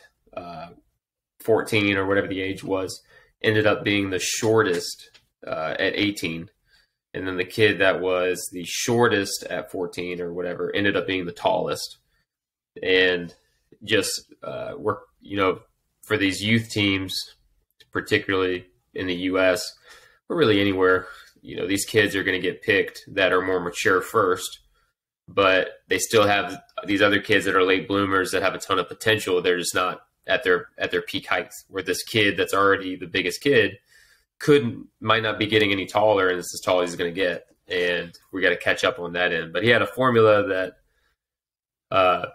14 or whatever the age was ended up being the shortest at 18. And then the kid that was the shortest at 14 or whatever ended up being the tallest. And just work, for these youth teams, particularly in the U.S. or really anywhere, these kids are going to get picked that are more mature first, but they still have these other kids that are late bloomers that have a ton of potential. They're just not at their peak height, where this kid that's already the biggest kid might not be getting any taller, and it's as tall as he's going to get. And we got to catch up on that end. But he had a formula that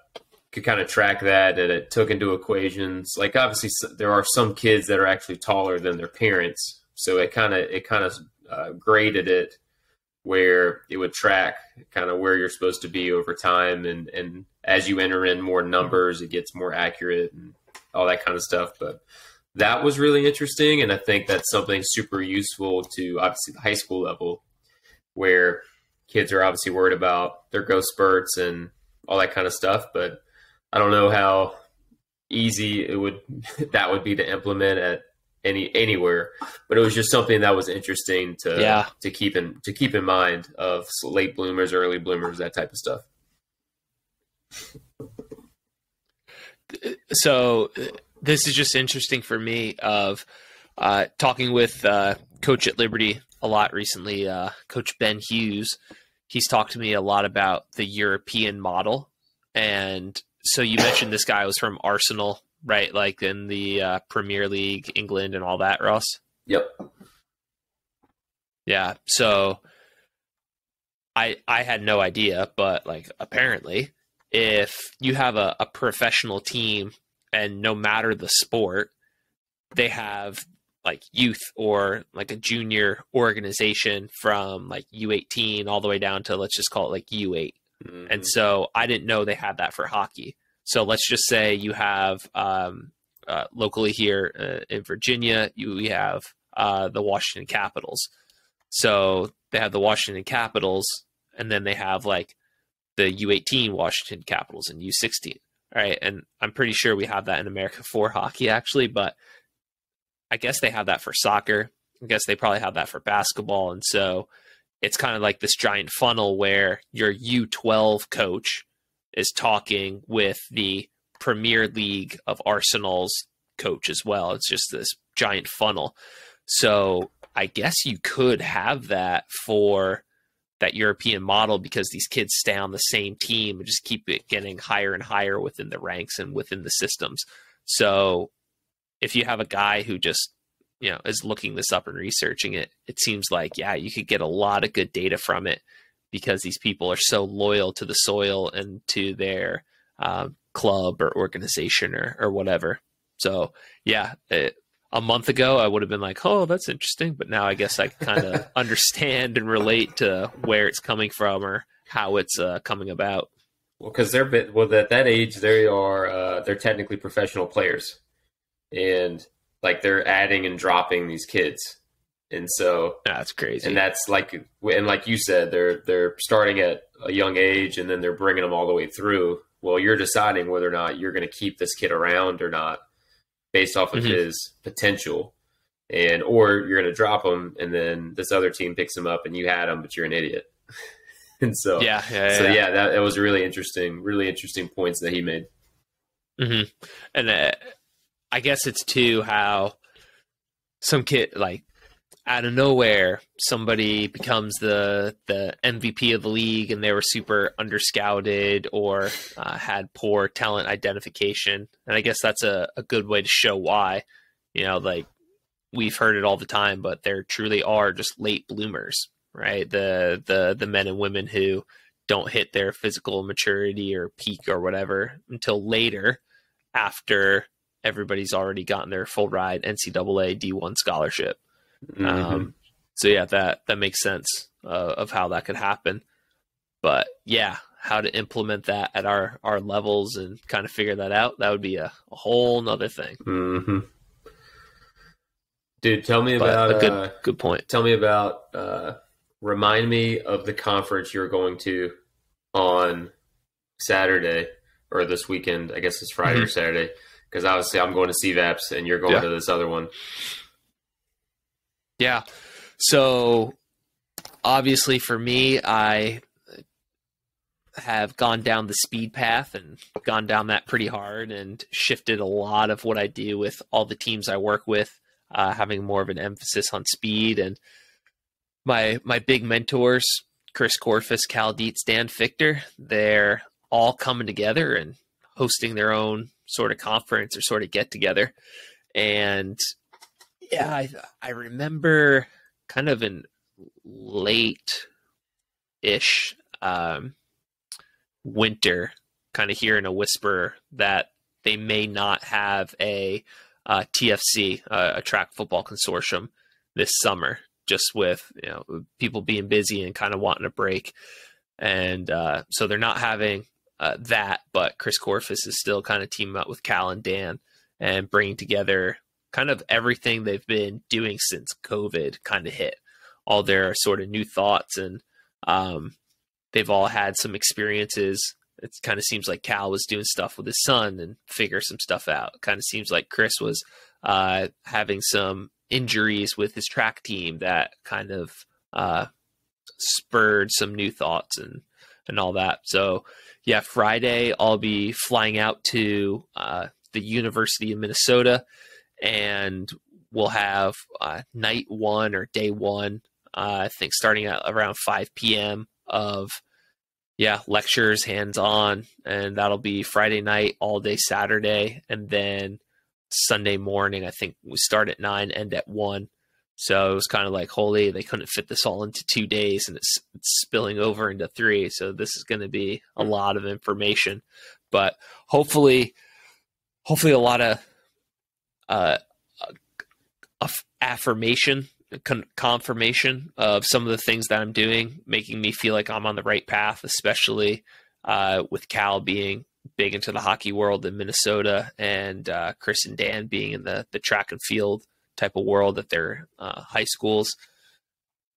could kind of track that, and it took into equations. Like, obviously there are some kids that are actually taller than their parents. So it kind of graded it where it would track kind of where you're supposed to be over time. And as you enter in more numbers, it gets more accurate and all that kind of stuff. But that was really interesting. And I think that's something super useful to obviously the high school level, where kids are obviously worried about their growth spurts and all that kind of stuff. But I don't know how easy that would be to implement at anywhere. But it was just something that was interesting to keep in mind of late bloomers, early bloomers, that type of stuff. So this is just interesting for me of talking with Coach at Liberty a lot recently, Coach Ben Hughes. He's talked to me a lot about the European model. And so you mentioned this guy was from Arsenal, right? Like in the Premier League, England and all that, Ross? Yep. Yeah. So I had no idea, but like apparently if you have a professional team and no matter the sport, they have like youth or like a junior organization from like U18 all the way down to, let's just call it like U8. Mm-hmm. And so I didn't know they had that for hockey. So let's just say you have locally here in Virginia, we have the Washington Capitals. So they have the Washington Capitals, and then they have like the U18 Washington Capitals and U16. All right. And I'm pretty sure we have that in America for hockey, actually, but I guess they have that for soccer. I guess they probably have that for basketball. And so it's kind of like this giant funnel where your U12 coach is talking with the Premier League of Arsenal's coach as well. It's just this giant funnel. So I guess you could have that for that European model, because these kids stay on the same team and just keep it getting higher and higher within the ranks and within the systems. So if you have a guy who just, is looking this up and researching it, it seems like, you could get a lot of good data from it, because these people are so loyal to the soil and to their club or organization or whatever. So a month ago, I would have been like, oh, that's interesting. But now I guess I kind of understand and relate to where it's coming from or how it's coming about. Well, because at that age, they're technically professional players, and like they're adding and dropping these kids. And so that's crazy. And that's like you said, they're starting at a young age, and then they're bringing them all the way through. Well, you're deciding whether or not you're going to keep this kid around or not, based off of his potential, or you're going to drop him, and then this other team picks him up, and you had him, but you're an idiot. And so that was really interesting points that he made. Mm-hmm. And I guess it's too how some kid, like out of nowhere, somebody becomes the MVP of the league, and they were super underscouted or had poor talent identification. And I guess that's a good way to show why, like we've heard it all the time, but there truly are just late bloomers, right? The men and women who don't hit their physical maturity or peak or whatever until later, after everybody's already gotten their full ride NCAA D1 scholarship. Mm-hmm. That makes sense of how that could happen. But how to implement that at our levels and kind of figure that out, that would be a whole nother thing. Mm-hmm. Dude, tell me about a good point. Tell me about remind me of the conference you're going to on Saturday or this weekend. I guess it's Friday or Saturday, because obviously I'm going to CVAPS and you're going to this other one. Yeah. So obviously for me, have gone down the speed path and gone down that pretty hard and shifted a lot of what I do with all the teams I work with, having more of an emphasis on speed. And my big mentors, Chris Corfus, Cal Dietz, Dan Fichter, they're all coming together and hosting their own sort of conference or sort of get together. And yeah, I remember kind of in late-ish winter, kind of hearing a whisper that they may not have a TFC, a track football consortium, this summer, just with people being busy and kind of wanting a break. And so they're not having that, but Chris Corfus is still kind of teaming up with Cal and Dan and bringing together kind of everything they've been doing since COVID kind of hit, all their sort of new thoughts. And they've all had some experiences. It kind of seems like Cal was doing stuff with his son and figure some stuff out. It kind of seems like Chris was having some injuries with his track team that kind of spurred some new thoughts and all that. So yeah, Friday I'll be flying out to the University of Minnesota, and we'll have night one or day one, I think starting at around 5 p.m. of lectures, hands-on, and that'll be Friday night, all day Saturday, and then Sunday morning, I think we start at 9, end at 1. So it was kind of like, holy, they couldn't fit this all into 2 days, and it's spilling over into 3. So this is going to be a lot of information, but hopefully a lot of affirmation, confirmation of some of the things that I'm doing, making me feel like I'm on the right path, especially with Cal being big into the hockey world in Minnesota, and Chris and Dan being in the track and field type of world at their high schools.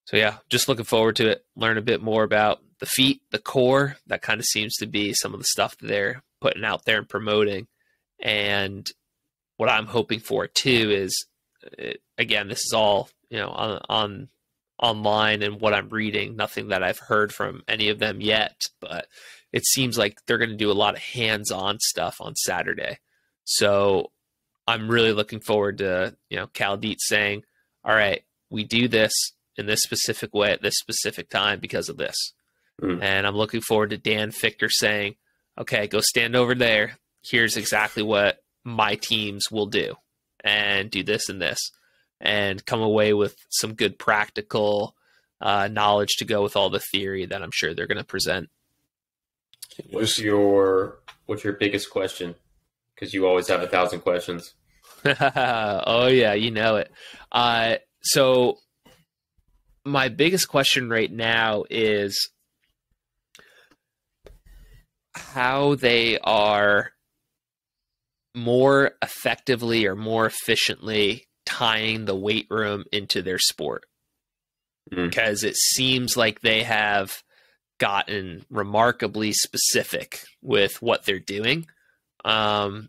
So yeah, just looking forward to it. Learn a bit more about the feet, the core. That kind of seems to be some of the stuff that they're putting out there and promoting. And what I'm hoping for too is, again, this is all on online and what I'm reading. Nothing that I've heard from any of them yet, but it seems like they're going to do a lot of hands-on stuff on Saturday. So I'm really looking forward to, Cal Dietz saying, all right, we do this in this specific way at this specific time because of this. And I'm looking forward to Dan Fichter saying, okay, go stand over there. Here's exactly what my teams will do, and do this and this, and come away with some good practical knowledge to go with all the theory that I'm sure they're going to present. What's your biggest question? Because you always have 1,000 questions. Oh yeah, you know it. So my biggest question right now is how they are more effectively or more efficiently tying the weight room into their sport. Because it seems like they have gotten remarkably specific with what they're doing. And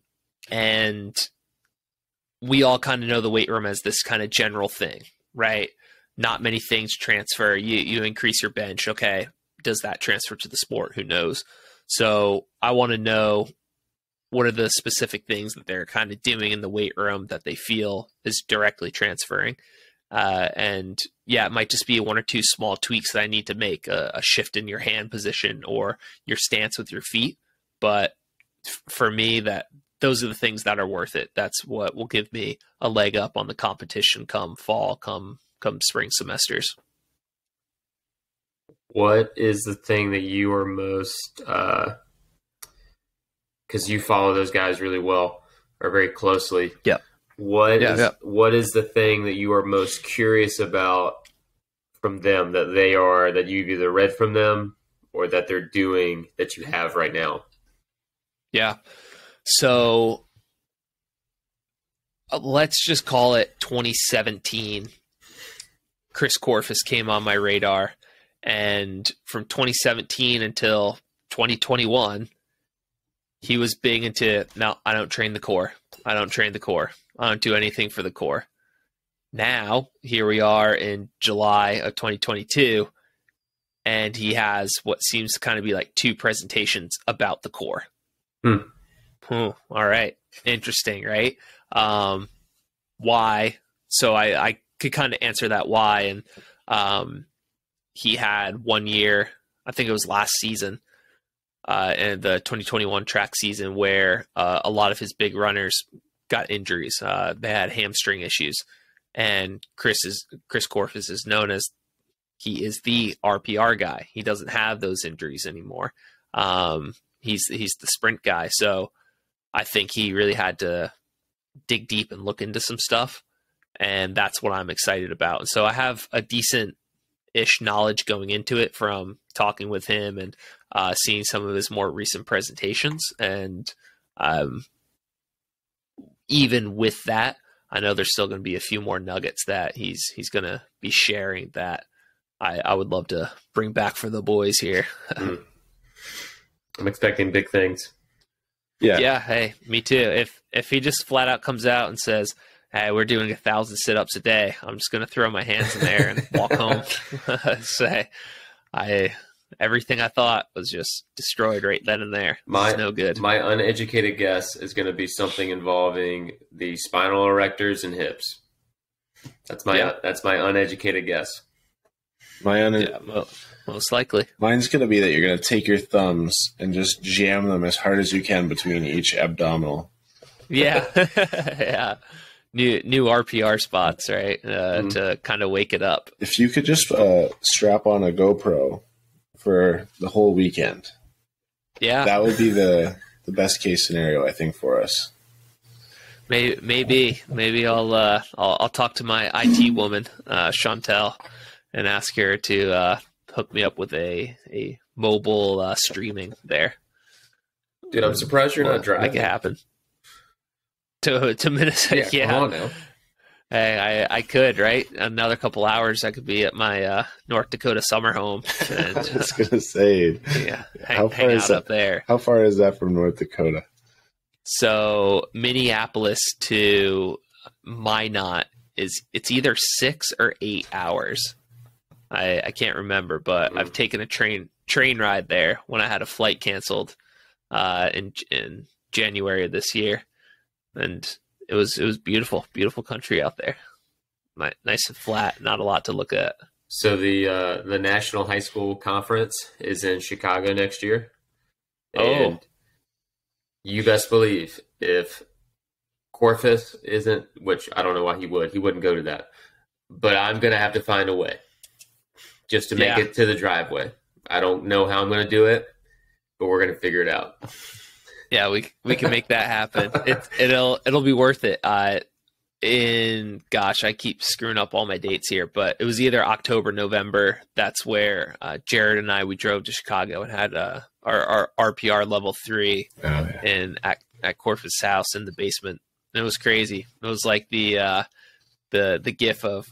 we all kind of know the weight room as this kind of general thing, right? Not many things transfer. You increase your bench. Okay. Does that transfer to the sport? Who knows? So I want to know, what are the specific things that they're kind of doing in the weight room that they feel is directly transferring? And yeah, it might just be 1 or 2 small tweaks that I need to make, a shift in your hand position or your stance with your feet. But for me, those are the things that are worth it. That's what will give me a leg up on the competition come fall, come spring semesters. What is the thing that you are most, because you follow those guys really well or very closely. Yeah. What is the thing that you are most curious about from them that you've either read from them or that they're doing that you have right now? Yeah. So let's just call it 2017. Chris Corfus came on my radar, and from 2017 until 2021, he was big into, no, I don't train the core. I don't do anything for the core. Now, here we are in July of 2022. and he has what seems to kind of be like 2 presentations about the core. All right. Interesting, right? Why? So I could kind of answer that why. And he had 1 year, I think it was last season, in the 2021 track season, where a lot of his big runners got injuries. They had hamstring issues. And Chris Korfis is known as, he is the RPR guy. He doesn't have those injuries anymore. He's the sprint guy. So I think he really had to dig deep and look into some stuff. And that's what I'm excited about. And so I have a decent-ish knowledge going into it from talking with him and seeing some of his more recent presentations. And even with that, I know there's still going to be a few more nuggets that he's going to be sharing that I would love to bring back for the boys here. I'm expecting big things. Yeah. Hey, me too. If he just flat out comes out and says, "Hey, we're doing 1,000 sit-ups a day," I'm just going to throw my hands in there and walk home. Say, everything I thought was just destroyed right then and there. It's no good. My uneducated guess is going to be something involving the spinal erectors and hips. That's my uneducated guess. Most likely. Mine's going to be that you're going to take your thumbs and just jam them as hard as you can between each abdominal. Yeah. Yeah. New RPR spots, right? To kind of wake it up. If you could just strap on a GoPro for the whole weekend. Yeah. That would be the best case scenario, I think, for us. Maybe I'll talk to my IT woman, Chantel, and ask her to hook me up with a mobile streaming there. Dude, I'm surprised you're not driving. Make it happen. To Minnesota, yeah. Come on now. Hey, I could, right? Another couple hours, I could be at my North Dakota summer home. And, I was going to say, yeah, hang out up there. How far is that from North Dakota? So Minneapolis to Minot it's either 6 or 8 hours. I can't remember, but I've taken a train ride there when I had a flight canceled in January of this year, and it was beautiful country out there. Nice and flat, not a lot to look at. So the National High School Conference is in Chicago next year. And you best believe if Korfis isn't, which I don't know why he wouldn't go to that, but I'm going to have to find a way just to make it to the driveway. I don't know how I'm going to do it, but we're going to figure it out. Yeah, we can make that happen. It'll be worth it. I keep screwing up all my dates here, but it was either October, November. That's where Jared and we drove to Chicago and had our RPR level 3 at Korfis' house in the basement. And it was crazy. It was like the gif of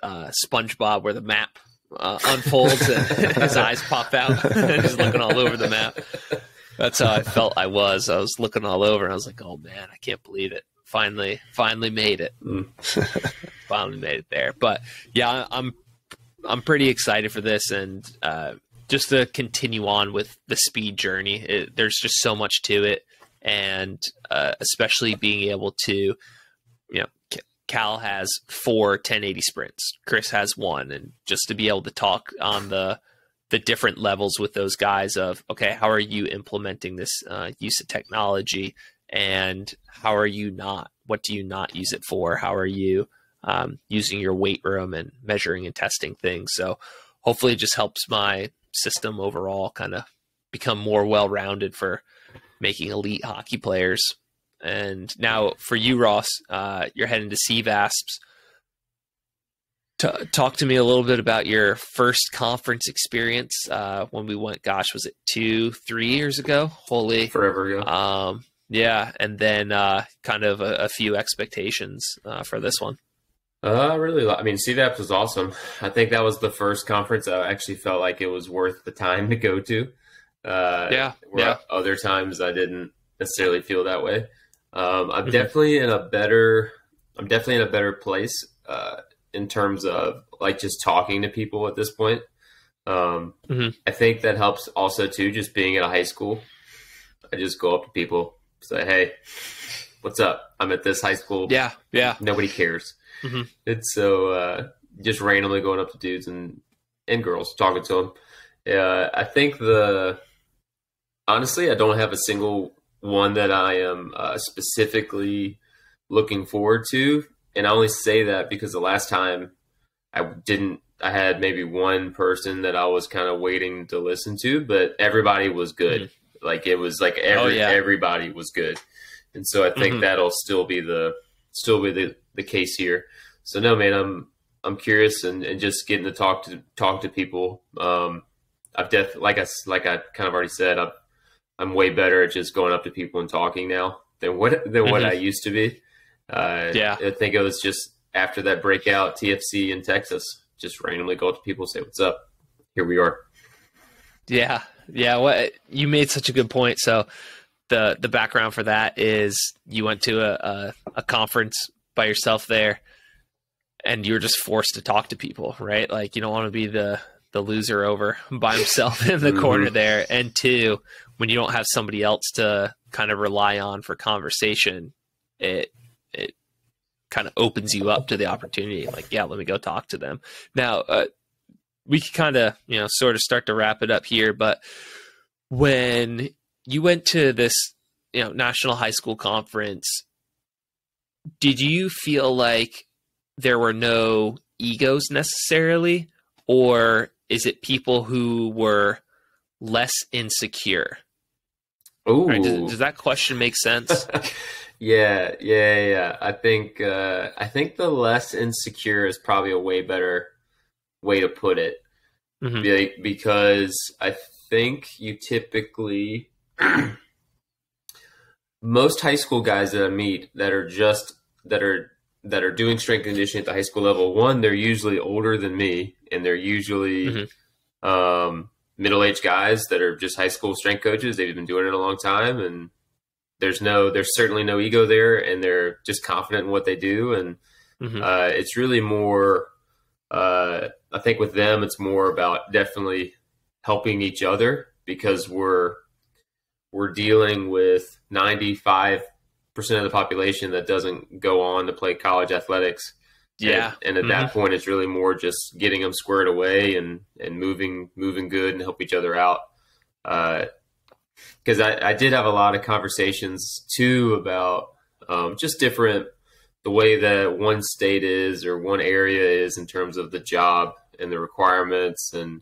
SpongeBob where the map unfolds and his eyes pop out and he's looking all over the map. That's how I felt I was looking all over and I was like, oh man, I can't believe it. Finally made it. Finally made it there. But yeah, I'm pretty excited for this, and just to continue on with the speed journey. There's just so much to it, and especially being able to, Cal has 4 1080 sprints. Chris has 1, and just to be able to talk on the different levels with those guys of, okay, how are you implementing this use of technology, and how are you not? What do you not use it for? How are you using your weight room and measuring and testing things? So hopefully it just helps my system overall kind of become more well-rounded for making elite hockey players. And now for you, Ross, you're heading to CVASPs. Talk to me a little bit about your first conference experience when we went, was it 2-3 years ago? Holy. Forever ago. Yeah, and then kind of a few expectations for this one. CVAPS was awesome. I think that was the first conference I actually felt like it was worth the time to go to. Other times I didn't necessarily feel that way. I'm definitely in a better place in terms of like just talking to people at this point. I think that helps also too, just being at a high school. I just go up to people, say, hey, what's up? I'm at this high school. Yeah. Nobody cares. It's so just randomly going up to dudes and girls, talking to them. I think honestly, I don't have a single one that I am specifically looking forward to. And I only say that because the last time I had maybe one person that I was kind of waiting to listen to, but everybody was good. Like it was like everybody was good. And so I think that'll still be the case here. So no, man, I'm curious and just getting to talk to people. I've like I kind of already said, I'm way better at just going up to people and talking now than what I used to be. I think it was just after that breakout TFC in Texas, just randomly go up to people and say, what's up? Here we are. Yeah. Well, you made such a good point. So the background for that is you went to a conference by yourself there and you were just forced to talk to people, right? Like you don't want to be the loser over by himself in the corner there. And two, when you don't have somebody else to kind of rely on for conversation, it kind of opens you up to the opportunity. Like, yeah, let me go talk to them. Now, we could kind of, sort of start to wrap it up here, but when you went to this, national high school conference, did you feel like there were no egos necessarily, or is it people who were less insecure? Ooh. Right, does that question make sense? Yeah. I think the less insecure is probably a way better way to put it. Because I think you typically most high school guys that I meet that are doing strength and conditioning at the high school level, one, they're usually older than me, and they're usually middle-aged guys that are just high school strength coaches. They've been doing it a long time, and there's certainly no ego there, and they're just confident in what they do. And it's really more, I think with them, it's more about definitely helping each other, because we're dealing with 95% of the population that doesn't go on to play college athletics. Yeah. And at that point, it's really more just getting them squared away and moving good and help each other out. Because I did have a lot of conversations too about just different, the way that one state is or one area is in terms of the job and the requirements and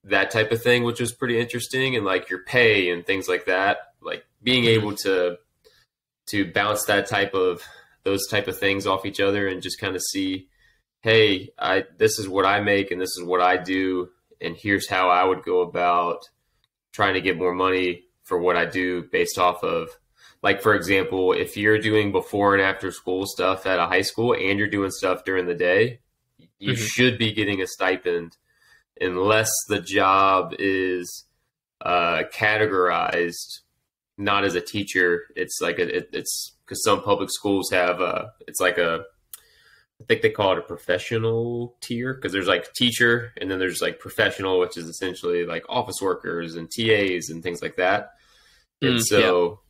that type of thing, which was pretty interesting. And like your pay and things like that, like being able to bounce those type of things off each other and just kind of see, hey, this is what I make and this is what I do, and here's how I would go about trying to get more money for what I do based off of, like, for example, if you're doing before and after school stuff at a high school and you're doing stuff during the day, you should be getting a stipend unless the job is categorized not as a teacher. It's like it's because some public schools have it's like I think they call it a professional tier, because there's like teacher and then there's like professional, which is essentially like office workers and TAs and things like that. And so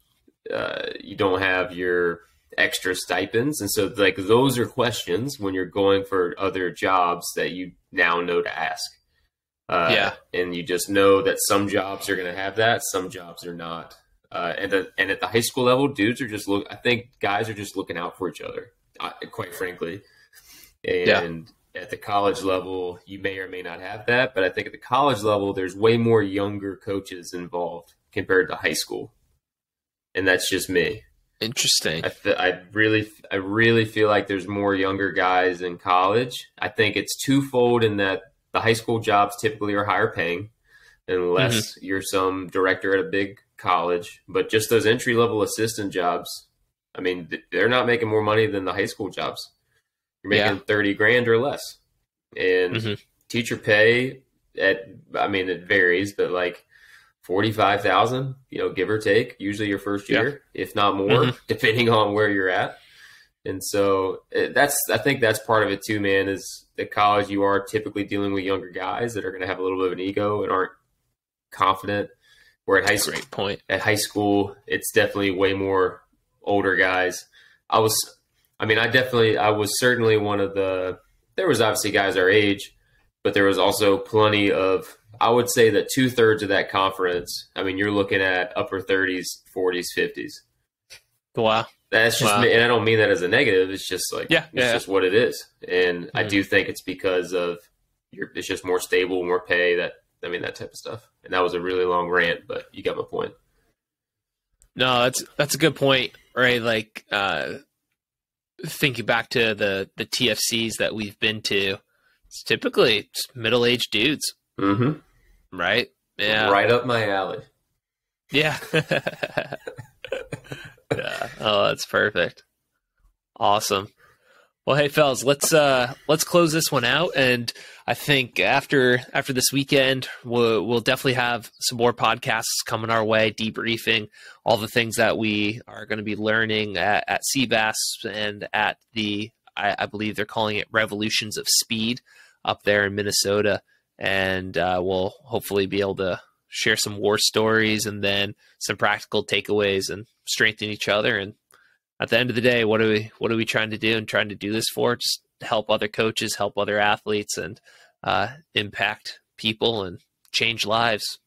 you don't have your extra stipends. And so like those are questions when you're going for other jobs that you now know to ask. And you just know that some jobs are going to have that, some jobs are not. And at the high school level, dudes are just I think guys are just looking out for each other, quite frankly. And at the college level, you may or may not have that, but I think at the college level, there's way more younger coaches involved compared to high school. And that's just me. Interesting. I really feel like there's more younger guys in college. I think it's twofold in that the high school jobs typically are higher paying unless you're some director at a big college. But just those entry-level assistant jobs, I mean, they're not making more money than the high school jobs. You're making $30,000 or less. And teacher pay it varies, but like 45,000, give or take, usually your first year, if not more, depending on where you're at. And so I think that's part of it too, man, is at college you are typically dealing with younger guys that are going to have a little bit of an ego and aren't confident. Where at Great point. At high school, it's definitely way more older guys. I was certainly one of there was obviously guys our age, but there was also plenty of, I would say that 2/3 of that conference, I mean, you're looking at upper 30s, 40s, 50s. Wow. That's just, and I don't mean that as a negative. It's just like, just what it is. And I do think it's because of it's just more stable, more pay, that type of stuff. And that was a really long rant, but you got my point. No, that's a good point, right? Like, thinking back to the TFCs that we've been to, it's typically middle-aged dudes. Mm-hmm. Right? Yeah. Right up my alley. Yeah. Yeah. Oh, that's perfect. Awesome. Well, hey, fellas, let's close this one out, and I think after this weekend, we'll definitely have some more podcasts coming our way, debriefing all the things that we are going to be learning at CBAS and at I believe they're calling it Revolutions of Speed up there in Minnesota, and we'll hopefully be able to share some war stories and then some practical takeaways and strengthen each other. And at the end of the day, what are we trying to do and trying to do this for? Just help other coaches, help other athletes, and impact people and change lives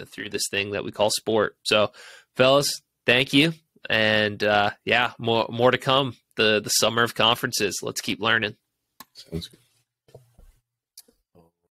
through this thing that we call sport. So, fellas, thank you. And more to come. The summer of conferences. Let's keep learning. Sounds good.